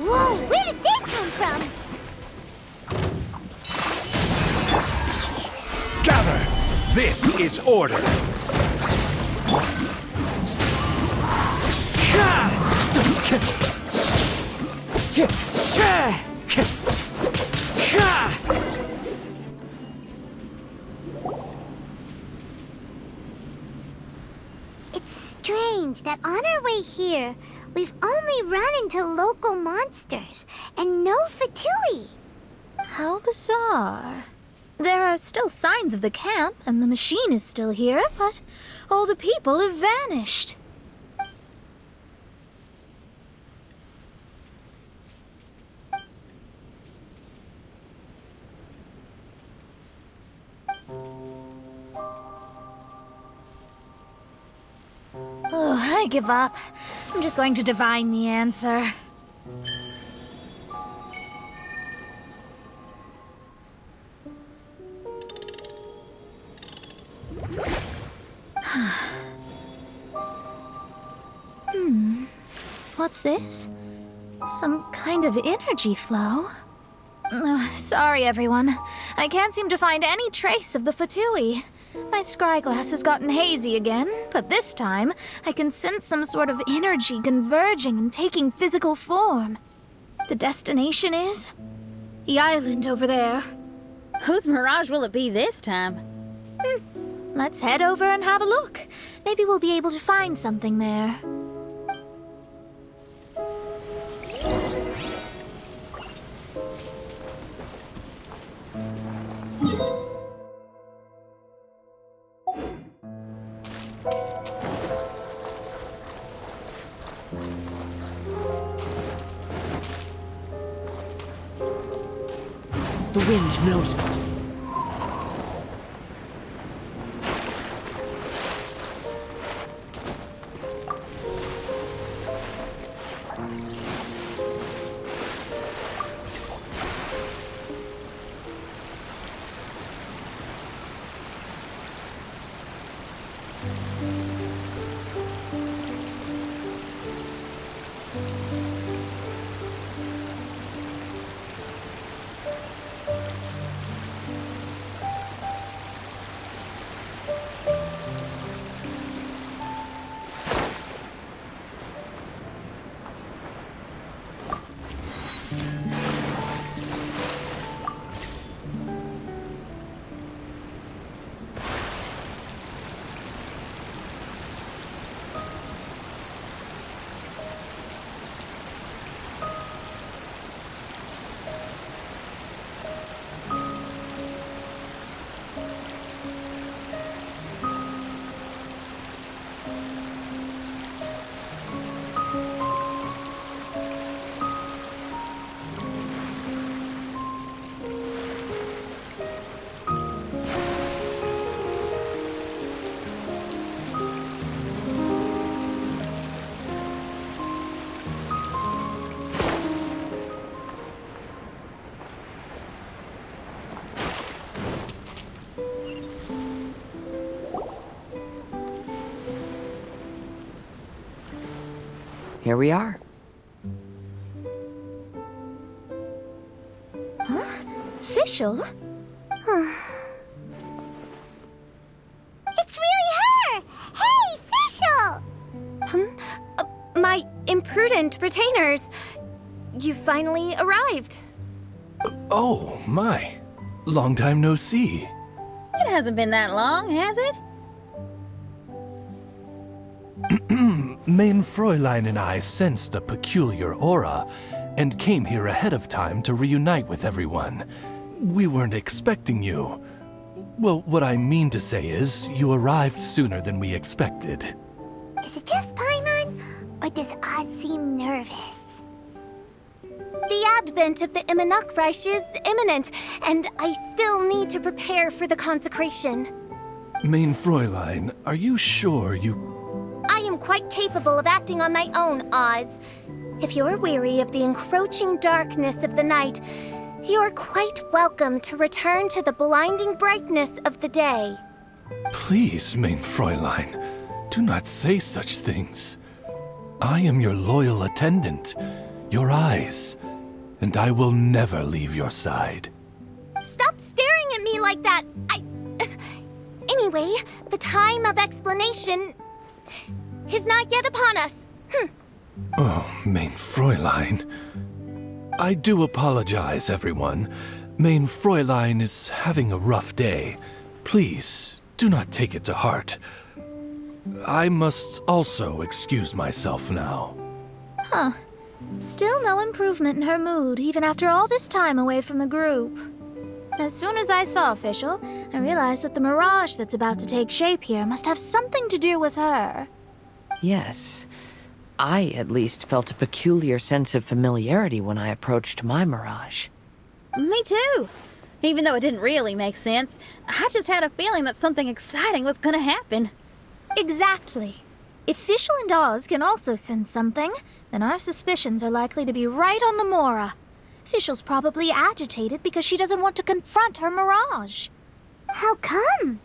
Whoa, where did they come from? Gather! This is order! It's strange that on our way here, we've only run into local monsters and no Fatui. How bizarre. There are still signs of the camp, and the machine is still here, but all the people have vanished. Oh, I give up. I'm just going to divine the answer. What's this? Some kind of energy flow. Sorry, everyone. I can't seem to find any trace of the Fatui. My scryglass has gotten hazy again, but this time I can sense some sort of energy converging and taking physical form. The destination is the island over there. Whose mirage will it be this time? Let's head over and have a look. Maybe we'll be able to find something there. The wind knows me. Here we are. Huh? Fischl? It's really her! Hey, Fischl! My imprudent retainers. You finally arrived. Oh, my. Long time no see. It hasn't been that long, has it? Main Fräulein and I sensed a peculiar aura and came here ahead of time to reunite with everyone. We weren't expecting you. Well, what I mean to say is, you arrived sooner than we expected. Is it just Paimon? Or does Oz seem nervous? The advent of the Immanakreich is imminent, and I still need to prepare for the consecration. Main Fräulein, are you sure you... I am quite capable of acting on my own, Oz. If you're weary of the encroaching darkness of the night, you're quite welcome to return to the blinding brightness of the day. Please, Main Fräulein, do not say such things. I am your loyal attendant, your eyes, and I will never leave your side. Stop staring at me like that! Anyway, the time of explanation is not yet upon us. Oh, Main Fräulein. I do apologize, everyone. Main Fräulein is having a rough day. Please, do not take it to heart. I must also excuse myself now. Huh. Still no improvement in her mood, even after all this time away from the group. As soon as I saw Fischl, I realized that the mirage that's about to take shape here must have something to do with her. Yes. I, at least, felt a peculiar sense of familiarity when I approached my mirage. Me too. Even though it didn't really make sense, I just had a feeling that something exciting was gonna happen. Exactly. If Fischl and Oz can also sense something, then our suspicions are likely to be right on the Mora. Fischl's probably agitated because she doesn't want to confront her mirage. How come?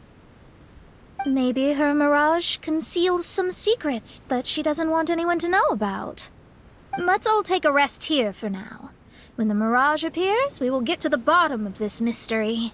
Maybe her mirage conceals some secrets that she doesn't want anyone to know about. Let's all take a rest here for now. When the mirage appears, we will get to the bottom of this mystery.